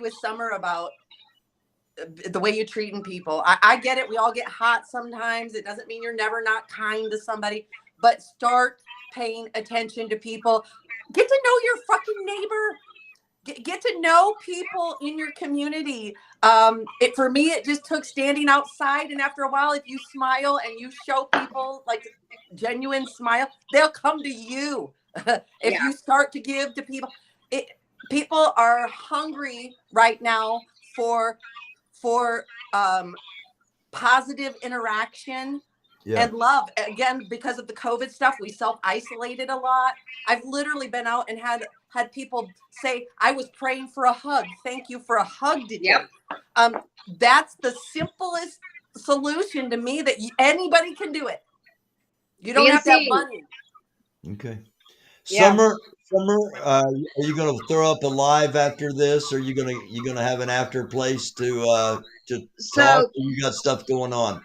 with Summer about the way you're treating people. I get it. We all get hot sometimes. It doesn't mean you're never not kind to somebody, but start paying attention to people. Get to know your fucking neighbor. Get to know people in your community. For me, it just took standing outside, and after a while, if you smile and you show people like genuine smile, they'll come to you. If you start to give to people, people are hungry right now for positive interaction Yeah. and love. Again, because of the COVID stuff, we self-isolated a lot. I've literally been out and had people say, I was praying for a hug. Thank you for a hug today. That's the simplest solution to me that anybody can do it. You don't have to have money. Okay. Yeah. Summer, are you going to throw up a live after this? Or are you gonna have an after place to talk? So You got stuff going on.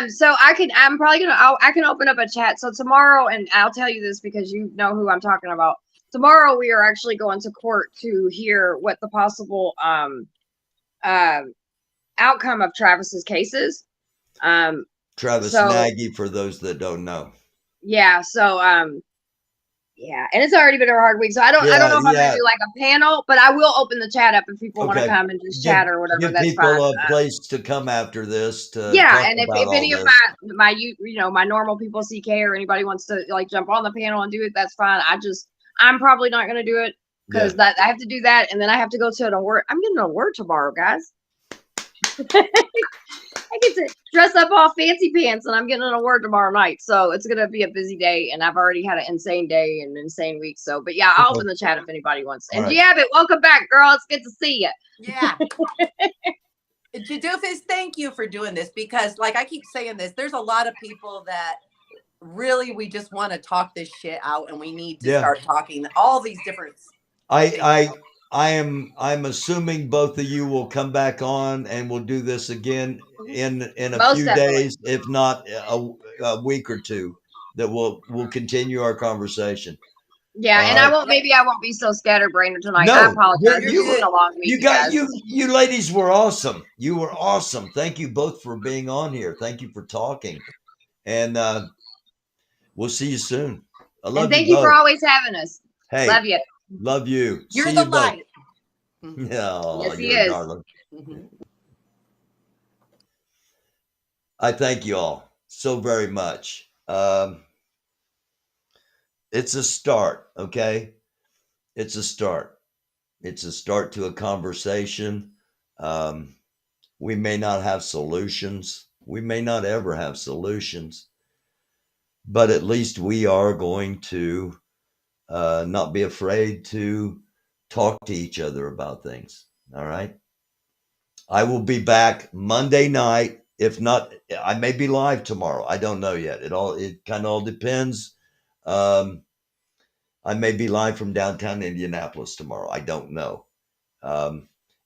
so I'm probably I can open up a chat. So tomorrow, and I'll tell you this because you know who I'm talking about. Tomorrow we are actually going to court to hear what the possible outcome of Travis's case is. Travis So Nagy, for those that don't know. yeah, so yeah, and it's already been a hard week, so I don't know if I'm gonna do like a panel, but I will open the chat up if people want to come and just chat or whatever. Give that's people fine. a place to come after this to Yeah, talk and about if all any this. of my my normal people, CK or anybody wants to like jump on the panel and do it, that's fine. I'm probably not gonna do it because I have to do that, and then I have to go to an award. I'm getting an award tomorrow, guys. I get to dress up all fancy pants, and I'm getting an award tomorrow night. So it's gonna be a busy day, and I've already had an insane day and an insane week. So, but yeah, I'll open the chat if anybody wants. And Giabbit, welcome back, girl. It's good to see you. Yeah. Doofus, thank you for doing this because, like I keep saying this, there's a lot of people that really we just want to talk this shit out, and we need to start talking all these different. I'm assuming both of you will come back on and we'll do this again in a few days, if not a week or two. That we'll continue our conversation. Yeah, and I won't be so scatterbrained tonight. I apologize. It's been a long week. You ladies were awesome. You were awesome. Thank you both for being on here. Thank you for talking, and we'll see you soon. I love you. And thank you for always having us. Hey, love you. Love you. You're see the you light. Yeah, yes, he is. Darling. I thank you all so very much. It's a start, okay? It's a start. It's a start to a conversation. We may not have solutions. We may not ever have solutions. But at least we are going to not be afraid to talk to each other about things. All right. I will be back Monday night. If not, I may be live tomorrow. I don't know yet. It kind of all depends. I may be live from downtown Indianapolis tomorrow. I don't know.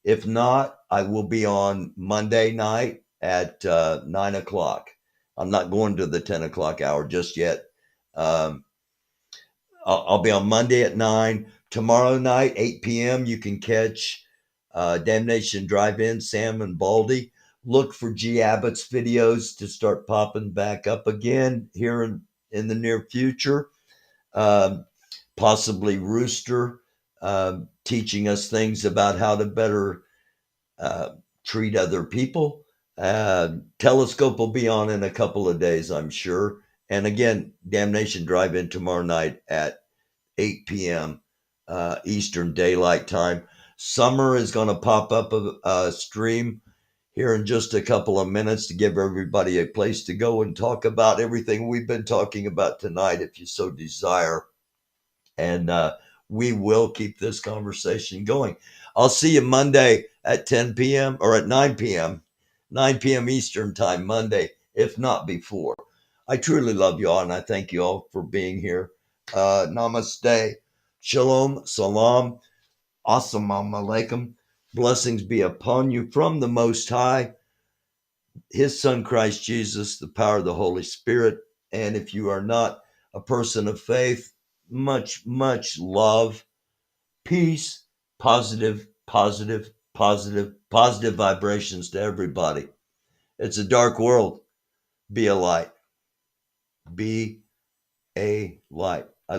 If not, I will be on Monday night at 9 o'clock. I'm not going to the 10 o'clock hour just yet. I'll be on Monday at 9. Tomorrow night, 8 p.m., you can catch Damnation Drive-In, Sam and Baldy. Look for G. Abbott's videos to start popping back up again here in the near future. Possibly Rooster teaching us things about how to better treat other people. Telescope will be on in a couple of days, I'm sure. And again, Damnation Drive-In tomorrow night at 8 p.m. Eastern Daylight Time. Summer is going to pop up a stream here in just a couple of minutes to give everybody a place to go and talk about everything we've been talking about tonight, if you so desire. And we will keep this conversation going. I'll see you Monday at 10 p.m. or at 9 p.m. 9 p.m. Eastern Time, Monday, if not before. I truly love you all, and I thank you all for being here. Namaste. Shalom. Salam. Assalamu alaikum. Blessings be upon you from the Most High, His Son Christ Jesus, the power of the Holy Spirit. And if you are not a person of faith, much, much love, peace, positive vibrations to everybody. It's a dark world. Be a light. Be a light.